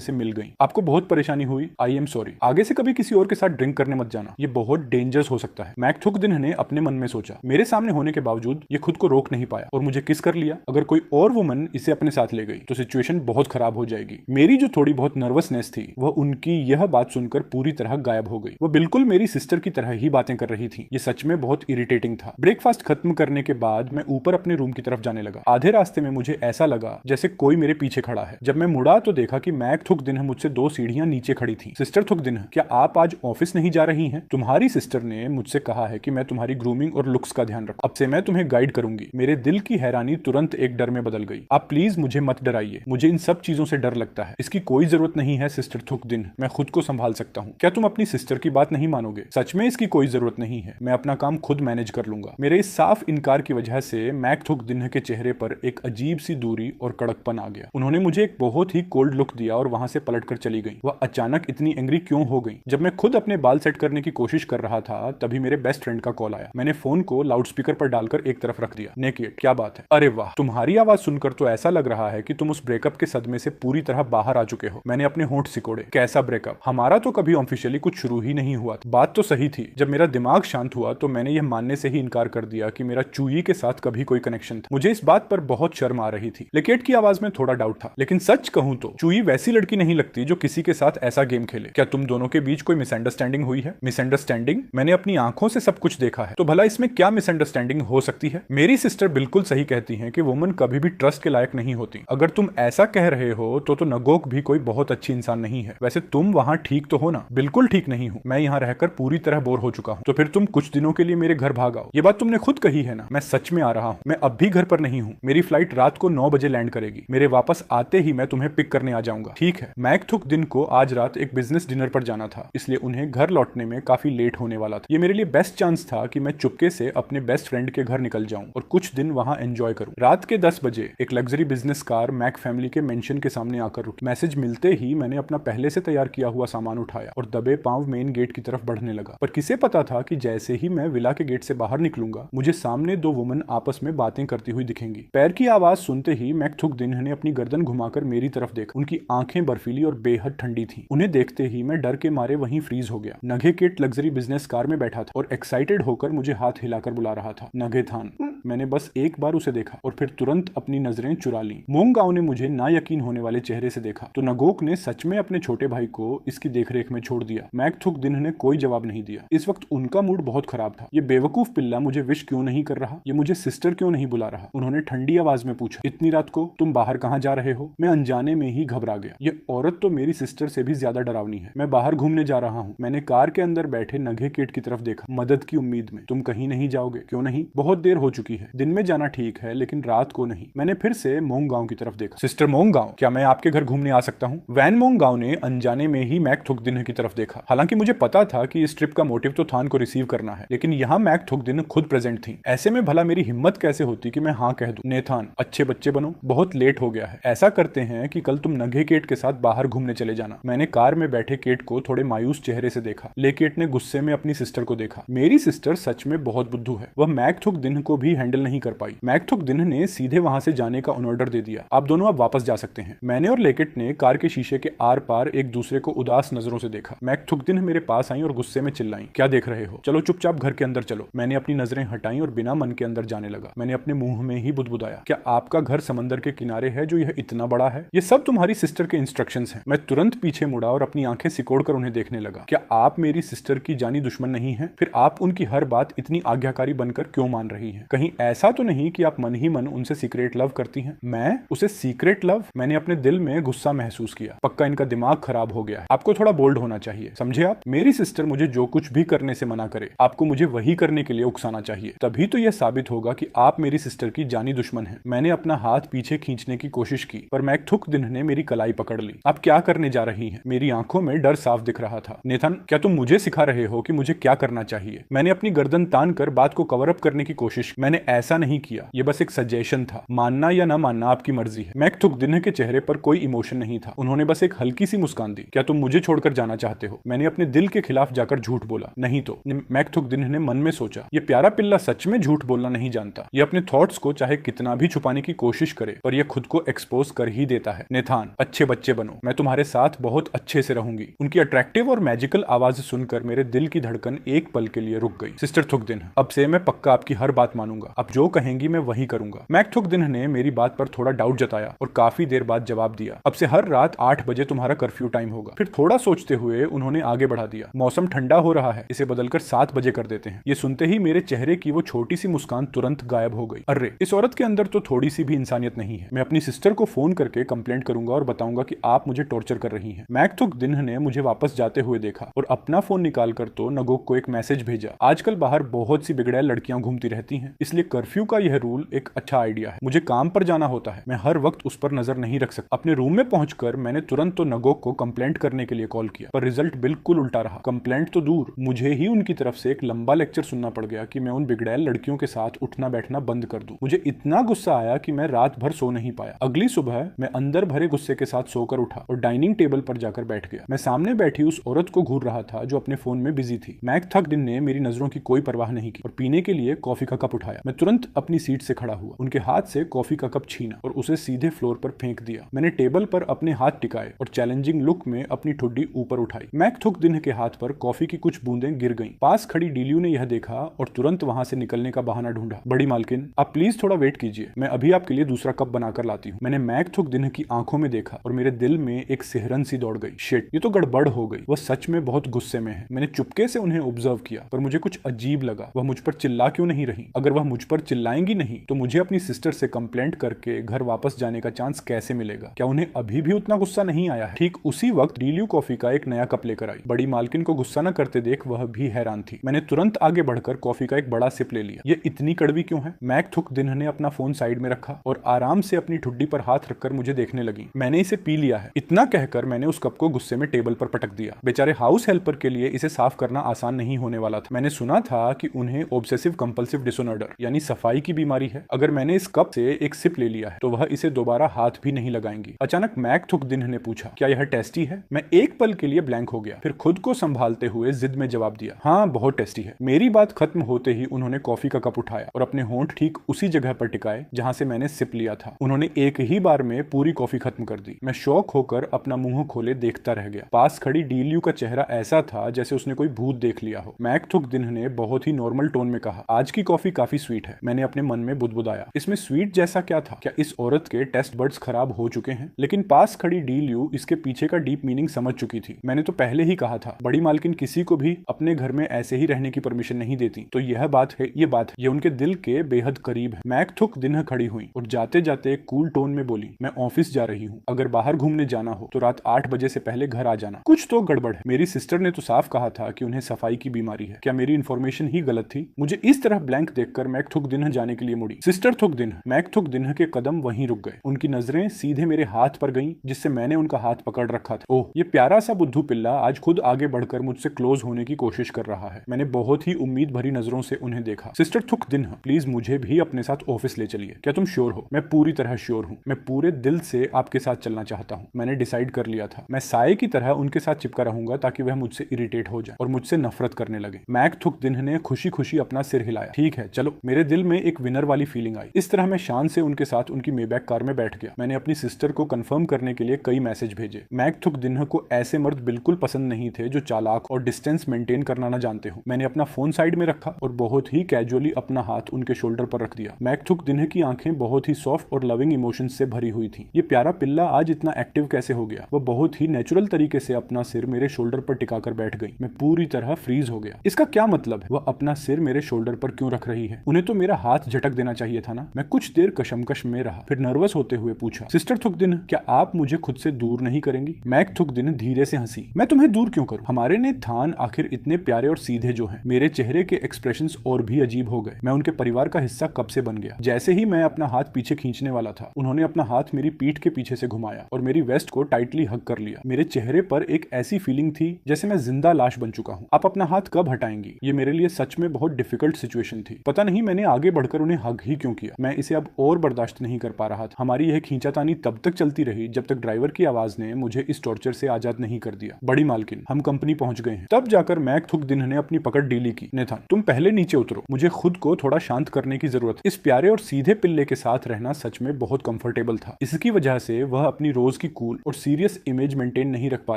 से मिल गईं। आपको बहुत परेशानी हुई? I am sorry. आगे से कभी किसी और के साथ ड्रिंक करने मत जाना, ये बहुत डेंजरस हो सकता है। मैक थुक दिन ने अपने मन में सोचा। मेरे सामने होने के बावजूद ये खुद को रोक नहीं पाया और मुझे किस कर लिया। अगर कोई और वुमन इसे अपने साथ ले गई तो सिचुएशन बहुत खराब हो जाएगी। मेरी जो थोड़ी बहुत नर्वसनेस थी वह उनकी यह बात सुनकर पूरी तरह गायब हो गई। वह बिल्कुल मेरी सिस्टर की तरह ही बातें कर रही थी। ये सच में बहुत इरिटेटिंग था। ब्रेकफास्ट खत्म करने के बाद मैं ऊपर अपने रूम की तरफ जाने लगा। आधे रास्ते में मुझे ऐसा लगा जैसे कोई मेरे पीछे खड़ा है। जब मैं मुड़ा तो देखा कि मैक थुक दिन मुझसे 2 सीढ़ियां नीचे खड़ी थी। सिस्टर थुक दिन, क्या आप आज ऑफिस नहीं जा रही हैं? तुम्हारी सिस्टर ने मुझसे कहा है कि मैं तुम्हारी ग्रूमिंग और लुक्स का ध्यान रखूं। अब से मैं तुम्हें गाइड करूंगी। मेरे दिल की हैरानी तुरंत एक डर में बदल गई। आप प्लीज मुझे मत डराइए, मुझे इन सब चीजों से डर लगता है। इसकी कोई जरूरत नहीं है सिस्टर थुक दिन, मैं खुद को संभाल सकता हूँ। क्या तुम अपनी सिस्टर की बात नहीं मानोगे? सच में इसकी कोई जरूरत नहीं है, मैं अपना काम खुद मैनेज कर लूंगा। मेरे इस साफ इनकार की वजह से मैक थुक दिन के चेहरे पर एक अजीब सी दूरी और कड़कपन आ गया। उन्होंने मुझे एक बहुत ही कोल्ड लुक दिया और वहां से पलट कर चली गई। वह अचानक इतनी एंग्री क्यों हो गई? जब मैं खुद अपने बाल सेट करने की कोशिश कर रहा था तभी मेरे बेस्ट फ्रेंड का कॉल आया। मैंने फोन को लाउडस्पीकर पर डालकर एक तरफ रख दिया। नेकेड, क्या बात है? अरे वाह, तुम्हारी आवाज सुनकर तो ऐसा लग रहा है कि तुम उस ब्रेकअप के सदमे से पूरी तरह बाहर आ चुके हो। मैंने अपने होंठ सिकोड़े। कैसा ब्रेकअप? हमारा तो कभी ऑफिशियली कुछ शुरू ही नहीं हुआ। बात तो सही थी। जब मेरा दिमाग शांत हुआ तो मैंने यह मानने से ही इनकार कर दिया कि मेरा चूई के साथ कभी कोई कनेक्शन था। मुझे इस बात पर बहुत शर्म आ रही थी। लेकेट की आवाज में थोड़ा डाउट था, लेकिन सच कहूं तो चूई वैसी लड़की नहीं लगती जो किसी के साथ ऐसा गेम खेले। क्या तुम दोनों के बीच कोई मिसअंडरस्टैंडिंग हुई है? मिसअंडरस्टैंडिंग? मैंने अपनी आंखों से सब कुछ देखा है, तो भला इसमें क्या मिसअंडरस्टैंडिंग हो सकती है? मेरी सिस्टर बिल्कुल सही कहती हैं कि वुमन कभी भी ट्रस्ट के लायक नहीं होती। अगर तुम ऐसा कह रहे हो तो नगोक भी कोई बहुत अच्छी इंसान नहीं है। वैसे तुम वहां ठीक तो हो ना? बिल्कुल ठीक नहीं हूं। मैं यहाँ रहकर पूरी तरह बोर हो चुका हूँ। तो फिर तुम कुछ दिनों के लिए मेरे घर भाग आओ। ये बात तुमने खुद कही है ना? मैं सच में आ रहा हूँ। मैं अब भी घर पर नहीं हूँ। मेरी फ्लाइट रात को 9 बजे लैंड करेगी। मेरे वापस आते ही मैं तुम्हें पिक करने आ जाऊंगा। ठीक है। मैक थुक दिन को आज रात एक बिजनेस डिनर पर जाना था, इसलिए उन्हें घर लौटने में काफी लेट होने वाला था। ये मेरे लिए बेस्ट चांस था कि मैं चुपके से अपने बेस्ट फ्रेंड के घर निकल जाऊं और कुछ दिन वहां एंजॉय करूं। रात के 10 बजे एक luxury business car Mac family के मेंशन के सामने आकर रुकी। मैसेज मिलते ही मैंने अपना पहले से तैयार किया हुआ सामान उठाया और दबे पांव मेन गेट की तरफ बढ़ने लगा। पर किसे पता था कि जैसे ही मैं विला के गेट से बाहर निकलूंगा मुझे सामने 2 वुमन आपस में बातें करती हुई दिखेंगी। पैर की आवाज सुनते ही मैक थुक दिन ने अपनी गर्दन घुमाकर मेरी तरफ देखा। उनकी आंखें बर्फीली और बेहद ठंडी थी। उन्हें देखते ही मैं डर के मारे वहीं फ्रीज हो गया। नगे केट लग्जरी बिजनेस कार में बैठा था और एक्साइटेड होकर मुझे हाथ हिलाकर बुला रहा था। नगे थान। मैंने बस एक बार उसे देखा और फिर तुरंत अपनी नजरें चुरा ली। मोंगाओ ने मुझे ना यकीन होने वाले चेहरे से देखा तो नगोक ने सच में अपने छोटे भाई को इसकी देखरेख में छोड़ दिया। मैक थुक दिन ने कोई जवाब नहीं दिया। इस वक्त उनका मूड बहुत खराब था। ये बेवकूफ पिल्ला मुझे विश क्यों नहीं कर रहा? ये मुझे सिस्टर क्यों नहीं बुला रहा? उन्होंने ठंडी आवाज में पूछा। इतनी रात को तुम बाहर कहाँ जा रहे हो? मैं अनजाने में ही घबरा गया। ये औरत तो मेरी सिस्टर से भी ज्यादा डरावनी है। मैं बाहर घूमने जा रहा हूँ। मैंने कार के अंदर बैठे नगे केट की तरफ देखा, मदद की उम्मीद में। तुम कहीं नहीं जाओगे? क्यों नहीं? बहुत देर हो चुकी है। दिन में जाना ठीक है लेकिन रात को नहीं। मैंने फिर से मोंगाओ की तरफ देखा। सिस्टर मोंगाओ, क्या मैं आपके घर घूमने आ सकता हूँ? वैन मोंगाओ ने अनजाने में ही मैक थुक दिन की तरफ देखा। हालांकि मुझे पता था कि इस ट्रिप का मोटिव तो थान को रिसीव करना है, लेकिन यहाँ मैक थुक दिन खुद प्रेजेंट थी। ऐसे में भला मेरी हिम्मत कैसे होती कि मैं हाँ कह दूं। नेथान, अच्छे बच्चे बनो, बहुत लेट हो गया है। ऐसा करते हैं कि कल तुम नगे केट के साथ बाहर घूमने चले जाना। मैंने कार में बैठे केट को थोड़े मायूस चेहरे से देखा। लेकेट ने गुस्से में अपनी सिस्टर को देखा। मेरी सिस्टर सच में बहुत बुद्धू है। वह मैक थुक दिन को भी हैंडल नहीं कर पाई। मैक थुक दिन ने सीधे वहां से जाने का ऑर्डर दे दिया। आप दोनों अब वापस जा सकते हैं। मैंने और लेकेट ने कार के शीशे के आर पार एक दूसरे को उदास नजरों से देखा। मैक थुक दिन मेरे पास आई और गुस्से में चिल्लाई, क्या देख रहे हो? चलो चुपचाप घर के अंदर चलो। मैंने अपनी नजरें हटाई और बिना मन के अंदर जाने लगा। मैंने अपने मुंह में ही बुदबुदाया, क्या आपका घर समंदर के किनारे है जो यह इतना बड़ा है? ये सब तुम्हारी सिस्टर के इंस्ट्रक्शंस हैं। मैं तुरंत पीछे मुड़ा और अपनी आंखें सिकोड़कर उन्हें देखने लगा। क्या आप मेरी सिस्टर की जानी दुश्मन नहीं है? फिर आप उनकी हर बात इतनी आज्ञाकारी बनकर क्यों मान रही हैं? कहीं ऐसा तो नहीं कि आप मन ही मन उनसे सीक्रेट लव करती हैं? मैं उसे सीक्रेट लव? मैंने अपने दिल में गुस्सा महसूस किया। पक्का इनका दिमाग खराब हो गया है। आपको थोड़ा बोल्ड होना चाहिए, समझे आप? मेरी सिस्टर मुझे जो कुछ भी करने से मना करे, आपको मुझे वही करने के लिए उकसाना चाहिए। तभी तो यह साबित होगा कि आप मेरी सिस्टर की जानी दुश्मन हैं। मैंने अपना हाथ पीछे खींचने की कोशिश की पर मैक थुक दिन ने मेरी कलाई पकड़ ली। आप क्या करने जा रही हैं? मेरी आंखों में डर साफ दिख रहा था। नेथन, क्या तुम मुझे सिखा रहे हो कि मुझे क्या करना चाहिए? मैंने अपनी गर्दन तान कर बात को कवर अप करने की कोशिश। मैंने ऐसा नहीं किया, यह बस एक सजेशन था। मानना या ना मानना आपकी मर्जी है। मैक थुक दिन के चेहरे पर कोई इमोशन नहीं था। उन्होंने बस एक हल्की सी मुस्कान दी। क्या तुम मुझे छोड़कर जाना चाहते हो? मैंने अपने दिल के खिलाफ जाकर झूठ बोला। नहीं तो। मैक थुक दिन ने मन में सोचा, ये प्यारा पिल्ला सच में में झूठ बोलना नहीं जानता। ये अपने थॉट्स को चाहे कितना भी छुपाने की कोशिश करे, पर ये खुद को एक्सपोज कर ही देता है। नेथान, अच्छे बच्चे बनो, मैं तुम्हारे साथ बहुत अच्छे से रहूंगी। उनकी अट्रैक्टिव और मैजिकल आवाज सुनकर मेरे दिल की धड़कन एक पल के लिए रुक गई। सिस्टर थुकदिन, अब से मैं पक्का आपकी हर बात मानूंगा। आप जो कहेंगी मैं वही करूंगा। मैक थुकदिन ने मेरी बात पर थोड़ा डाउट जताया और काफी देर बाद जवाब दिया, अब से हर रात 8 बजे तुम्हारा कर्फ्यू टाइम होगा। फिर थोड़ा सोचते हुए उन्होंने आगे बढ़ा दिया, मौसम ठंडा हो रहा है, इसे बदलकर 7 बजे कर देते हैं। ये सुनते ही मेरे चेहरे की वो छोटी सी मुस्कान तुरंत गायब हो गई। अरे, इस औरत के अंदर तो थोड़ी सी भी इंसानियत नहीं है। मैं अपनी सिस्टर को फोन करके कंप्लेंट करूंगा और बताऊंगा कि आप मुझे टॉर्चर कर रही हैं। मैक थुकदिन ने मुझे वापस जाते हुए देखा और अपना फोन निकालकर तो नगोक को एक मैसेज भेजा, आजकल बाहर बहुत सी बिगड़ैल लड़कियां घूमती रहती हैं, इसलिए कर्फ्यू का यह रूल एक अच्छा आइडिया है। मुझे काम पर जाना होता है, मैं हर वक्त उस पर नजर नहीं रख सकता। अपने रूम में पहुंचकर मैंने तुरंत तो नगोक को कंप्लेंट करने के लिए कॉल किया, पर रिजल्ट बिल्कुल उल्टा रहा। कंप्लेंट तो दूर, मुझे ही उनकी तरफ से एक लंबा लेक्चर सुनना पड़ गया कि मैं उन बिगड़ैल लड़कियों के साथ उठना बैठना बंद कर दूं। मुझे इतना गुस्सा आया कि मैं रात भर सो नहीं पाया। अगली सुबह मैं अंदर भरे गुस्से के साथ सोकर उठा और डाइनिंग टेबल पर जाकर बैठ गया। मैं सामने बैठी उस औरत को घूर रहा था जो अपने फोन में बिजी थी। मैक थुकदिन ने मेरी नजरों की कोई परवाह नहीं की और पीने के लिए कॉफी का कप उठाया। मैं तुरंत अपनी सीट से खड़ा हुआ, उनके हाथ से कॉफी का कप छीना और उसे सीधे फ्लोर पर फेंक दिया। मैंने टेबल पर अपने हाथ टिकाए और चैलेंजिंग लुक में अपनी ठुड्डी ऊपर उठाई। मैक थुकदिन के हाथ पर कॉफी की कुछ बूंदें गिर गईं। पास खड़ी डीलियू ने यह देखा और तुरंत वहां से निकलने का बहाना ढूंढा। बड़ी मालकिन, आप प्लीज थोड़ा वेट कीजिए, मैं अभी आपके लिए दूसरा कप बनाकर लाती हूँ। मैंने मैक थुकदिन की आंखों में देखा और मेरे दिल में एक सिहरन सी दौड़ गई। शिट, ये तो गड़बड़ हो गई। वह सच में बहुत गुस्से में है। मैंने चुपके से उन्हें ऑब्जर्व किया, पर मुझे कुछ अजीब लगा। वह मुझ पर चिल्ला क्यों नहीं रही? अगर वह मुझ पर चिल्लाएंगी नहीं तो मुझे अपनी सिस्टर से कंप्लेंट करके घर वापस जाने का चांस कैसे मिलेगा? क्या उन्हें अभी भी उतना गुस्सा नहीं आया है? ठीक उसी वक्त डीलियू कॉफी का एक नया कप लेकर आई। बड़ी मालकिन को गुस्सा न करते देख वह भी हैरान थी। मैंने तुरंत आगे बढ़कर कॉफी का एक बड़ा सिप ले लिया। ये इतनी कड़वी क्यों है? मैक थुकदिन ने अपना फोन साइड में रखा और आराम से अपनी ठुड्डी पर हाथ रखकर मुझे देखने लगी। मैंने इसे पी लिया है, इतना कहकर मैंने उस कप को गुस्से में टेबल पर पटक दिया। बेचारे हाउस हेल्पर के लिए इसे साफ करना आसान नहीं होने वाला था। मैंने सुना था कि उन्हें ऑब्सेसिव कंपल्सिव डिसऑर्डर यानी सफाई की बीमारी है। अगर मैंने इस कप से एक सिप ले लिया है तो वह इसे दोबारा हाथ भी नहीं लगाएंगी। अचानक मैक थुकदिन ने पूछा, क्या यह टेस्टी है? मैं एक पल के लिए ब्लैंक हो गया, फिर खुद को संभालते हुए जिद में जवाब दिया, हाँ बहुत टेस्टी है। मेरी बात खत्म होते ही उन्होंने कॉफी का कप उठाया और अपने होंठ ठीक उसी जगह पर टिकाए जहां से मैंने सिप लिया था। उन्होंने एक ही बार में पूरी कॉफी खत्म कर दी। मैं शौक होकर अपना मुंह खोले देखता रह गया। पास खड़ी डीलियू का चेहरा ऐसा था जैसे उसने कोई भूत देख लिया हो। मैक थुकदिन ने बहुत ही नॉर्मल टोन में कहा, आज की कॉफी काफी स्वीट है। मैंने अपने मन में बुदबुदाया, इसमें स्वीट जैसा क्या था? क्या इस औरत के टेस्ट बड्स खराब हो चुके हैं? लेकिन पास खड़ी डीलियू इसके पीछे का डीप मीनिंग समझ चुकी थी। मैंने तो पहले ही कहा था, बड़ी मालकिन किसी को भी अपने घर में ऐसे ही रहने की परमिशन नहीं देती। तो यह बात है, ये उनके दिल के बेहद करीब है। मैक थुकदिन खड़ी हुई और जाते जाते कूल टोन में बोली, मैं ऑफिस जा रही हूँ, अगर बाहर घूमने जाना हो तो रात 8 बजे से पहले घर आ जाना। कुछ तो गड़बड़ है। मेरी सिस्टर ने तो साफ कहा था कि उन्हें सफाई की बीमारी है। क्या मेरी इन्फॉर्मेशन ही गलत थी? मुझे इस तरह ब्लैंक देखकर मैक थुकदिन जाने के लिए मुड़ी। सिस्टर थुकदिन। मैक थुकदिन के कदम वहीं रुक गए। उनकी नजरें सीधे मेरे हाथ पर गईं जिससे मैंने उनका हाथ पकड़ रखा था। ओह, ये प्यारा सा बुद्धू पिल्ला आज खुद आगे बढ़कर मुझसे क्लोज होने की कोशिश कर रहा है। मैंने बहुत ही उम्मीद भरी नजरों से उन्हें देखा। सिस्टर थुकदिन, प्लीज मुझे भी अपने साथ ऑफिस ले चलिए। क्या तुम श्योर हो? मैं पूरी तरह श्योर हूँ। मैं पूरे दिल से आपके साथ चलना चाहता हूँ। मैंने डिसाइड कर लिया था। मैं साये की तरह उनके साथ चिपका रहूंगा ताकि वह मुझसे इरिटेट हो जाए और मुझसे नफरत करने लगे। मैक थुकदिन ने खुशी खुशी अपना सिर हिलाया। ठीक है, चलो। मेरे दिल में एक विनर वाली फीलिंग आई। इस तरह मैं शान से उनके साथ उनकी मेबैक कार में बैठ गया। मैंने अपनी सिस्टर को कंफर्म करने के लिए कई मैसेज भेजे। मैक थुकदिन को ऐसे मर्द बिल्कुल पसंद नहीं थे जो चालाक और डिस्टेंस मेंटेन करना न जानते हो। मैंने अपना फोन साइड में रखा और बहुत ही कैजुअली अपना हाथ उनके शोल्डर पर रख दिया। मैक थुकदिन की आंखें बहुत ही सॉफ्ट और लविंग इमोशंस से भरी हुई थी। ये प्यारा पिल्ला आज इतना एक्टिव कैसे हो गया? वो बहुत ही नेचुरल तरीके से अपना सिर मेरे शोल्डर पर टिकाकर बैठ गई। मैं पूरी तरह फ्रीज हो गया। इसका क्या मतलब है? वह अपना सिर मेरे शोल्डर पर क्यों रख रही है? उन्हें तो मेरा हाथ झटक देना चाहिए था ना। मैं कुछ देर कशमकश में रहा, फिर नर्वस होते हुए पूछा, सिस्टर थुकदिन, क्या आप मुझे खुद से दूर नहीं करेंगी? मैक थुकदिन धीरे से हंसी। मैं तुम्हें दूर क्यों करूं? हमारे नेथान आखिर इतने प्यारे और सीधे जो हैं। मेरे चेहरे के एक्सप्रेशंस और भी अजीब हो गए। मैं उनके परिवार का हिस्सा कब से बन गया? जैसे ही मैं अपना हाथ पीछे खींचने वाला था, उन्होंने अपना हाथ मेरी पीठ के पीछे से घुमाया और मेरी वेस्ट को टाइटली हग कर लिया। मेरे चेहरे पर एक ऐसी फीलिंग थी जैसे मैं जिंदा लाश बन चुका हूँ। आप अपना हाथ कब हटाएंगी? ये मेरे लिए सच में बहुत डिफिकल्ट सिचुएशन थी। पता नहीं मैंने आगे बढ़कर उन्हें हग ही क्यों किया। मैं इसे अब और बर्दाश्त नहीं कर पा रहा था। हमारी यह खींचातानी तब तक चलती रही जब तक ड्राइवर की आवाज ने मुझे इस टॉर्चर से आजाद नहीं कर दिया। बड़ी मालकिन, हम कंपनी पहुंच गए हैं। तब जाकर मैक थुकदिन ने अपनी पकड़ ढीली की। नेथान, तुम पहले नीचे उतरो, मुझे मुझे खुद को थोड़ा शांत करने की जरूरत। इस प्यारे और सीधे पिल्ले के साथ रहना सच में बहुत कंफर्टेबल था। इसकी वजह से वह अपनी रोज की कूल और सीरियस इमेज मेंटेन नहीं रख पा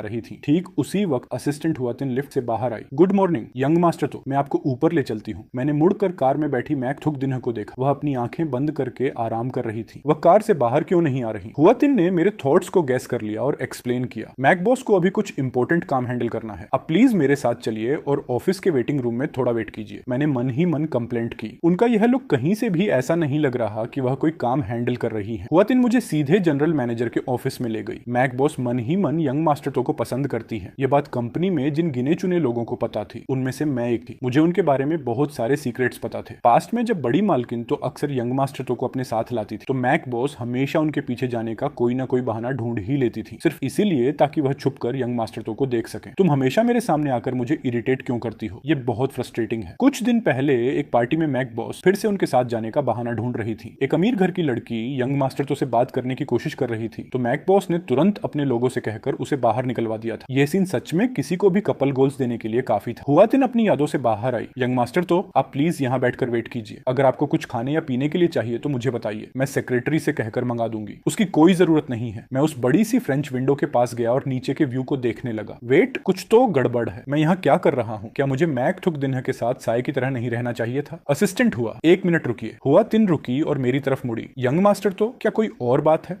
रही थी। ठीक उसी वक्त असिस्टेंट हुआतिन लिफ्ट से बाहर आई। गुड मॉर्निंग यंग मास्टर, तो मैं आपको ऊपर ले चलती हूँ। मैंने मुड़कर कार में बैठी मैक थुक दिन्ह को देखा। वह अपनी आंखें बंद करके आराम कर रही थी। वह कार से बाहर क्यों नहीं आ रही? हुआतिन ने मेरे थॉट्स को गैस कर लिया और एक्सप्लेन किया, मैक बॉस को अभी कुछ इंपॉर्टेंट काम हैंडल करना है। अब प्लीज मेरे साथ चलिए और ऑफिस के वेटिंग रूम में थोड़ा वेट कीजिए। मैंने मन ही मन कंप्लेंट की। उनका यह लुक कहीं से भी ऐसा नहीं लग रहा कि वह कोई काम हैंडल कर रही है। हुआतिन मुझे सीधे जनरल मैनेजर के ऑफिस में ले गई। मैक बॉस मन ही मन यंग मास्टर तो को पसंद करती है। यह बात कंपनी में जिन गिने चुने लोगों को पता थी उनमें से मैं एक थी। मुझे उनके बारे में बहुत सारे सीक्रेट्स पता थे। पास्ट में जब बड़ी मालकिन तो अक्सर यंग मास्टर तो को अपने साथ लाती थी, तो मैक बॉस हमेशा उनके पीछे जाने का कोई ना कोई बहाना ढूंढ ही लेती थी, सिर्फ इसीलिए ताकि वह छुपकर यंग मास्टर तो को देख सके। तुम हमेशा मेरे सामने आकर मुझे इरिटेट क्यों करती हो? ये बहुत फ्रस्ट्रेटिंग है। कुछ दिन पहले एक पार्टी में मैक बॉस फिर से उनके साथ जाने का बहाना ढूंढ रही थी। एक अमीर घर की लड़की यंग मास्टर तो से बात करने की कोशिश कर रही थी, तो मैक बॉस ने तुरंत अपने लोगों से कहकर उसे बाहर निकलवा दिया था। यह सीन सच में किसी को भी कपल गोल्स देने के लिए काफी था। हुआतिन अपनी यादों से बाहर आई। यंग मास्टर तो आप प्लीज यहाँ बैठकर वेट कीजिए। अगर आपको कुछ खाने या पीने के लिए चाहिए तो मुझे बताइए, मैं सेक्रेटरी से कहकर मंगा दूंगी। उसकी कोई जरूरत नहीं है। मैं उस बड़ी सी फ्रेंच विंडो के पास गया और नीचे के व्यू को देखने लगा। वेट, कुछ तो गड़बड़ है। मैं यहाँ क्या कर रहा हूँ? क्या मुझे मैक थुक दिन्ह के साथ साय की तरह नहीं रहना चाहिए था? असिस्टेंट हुआ, 1 मिनट रुकिए। हुआतिन रुकी और मेरी तरफ मुड़ी। यंग मास्टर तो क्या कोई और बात है?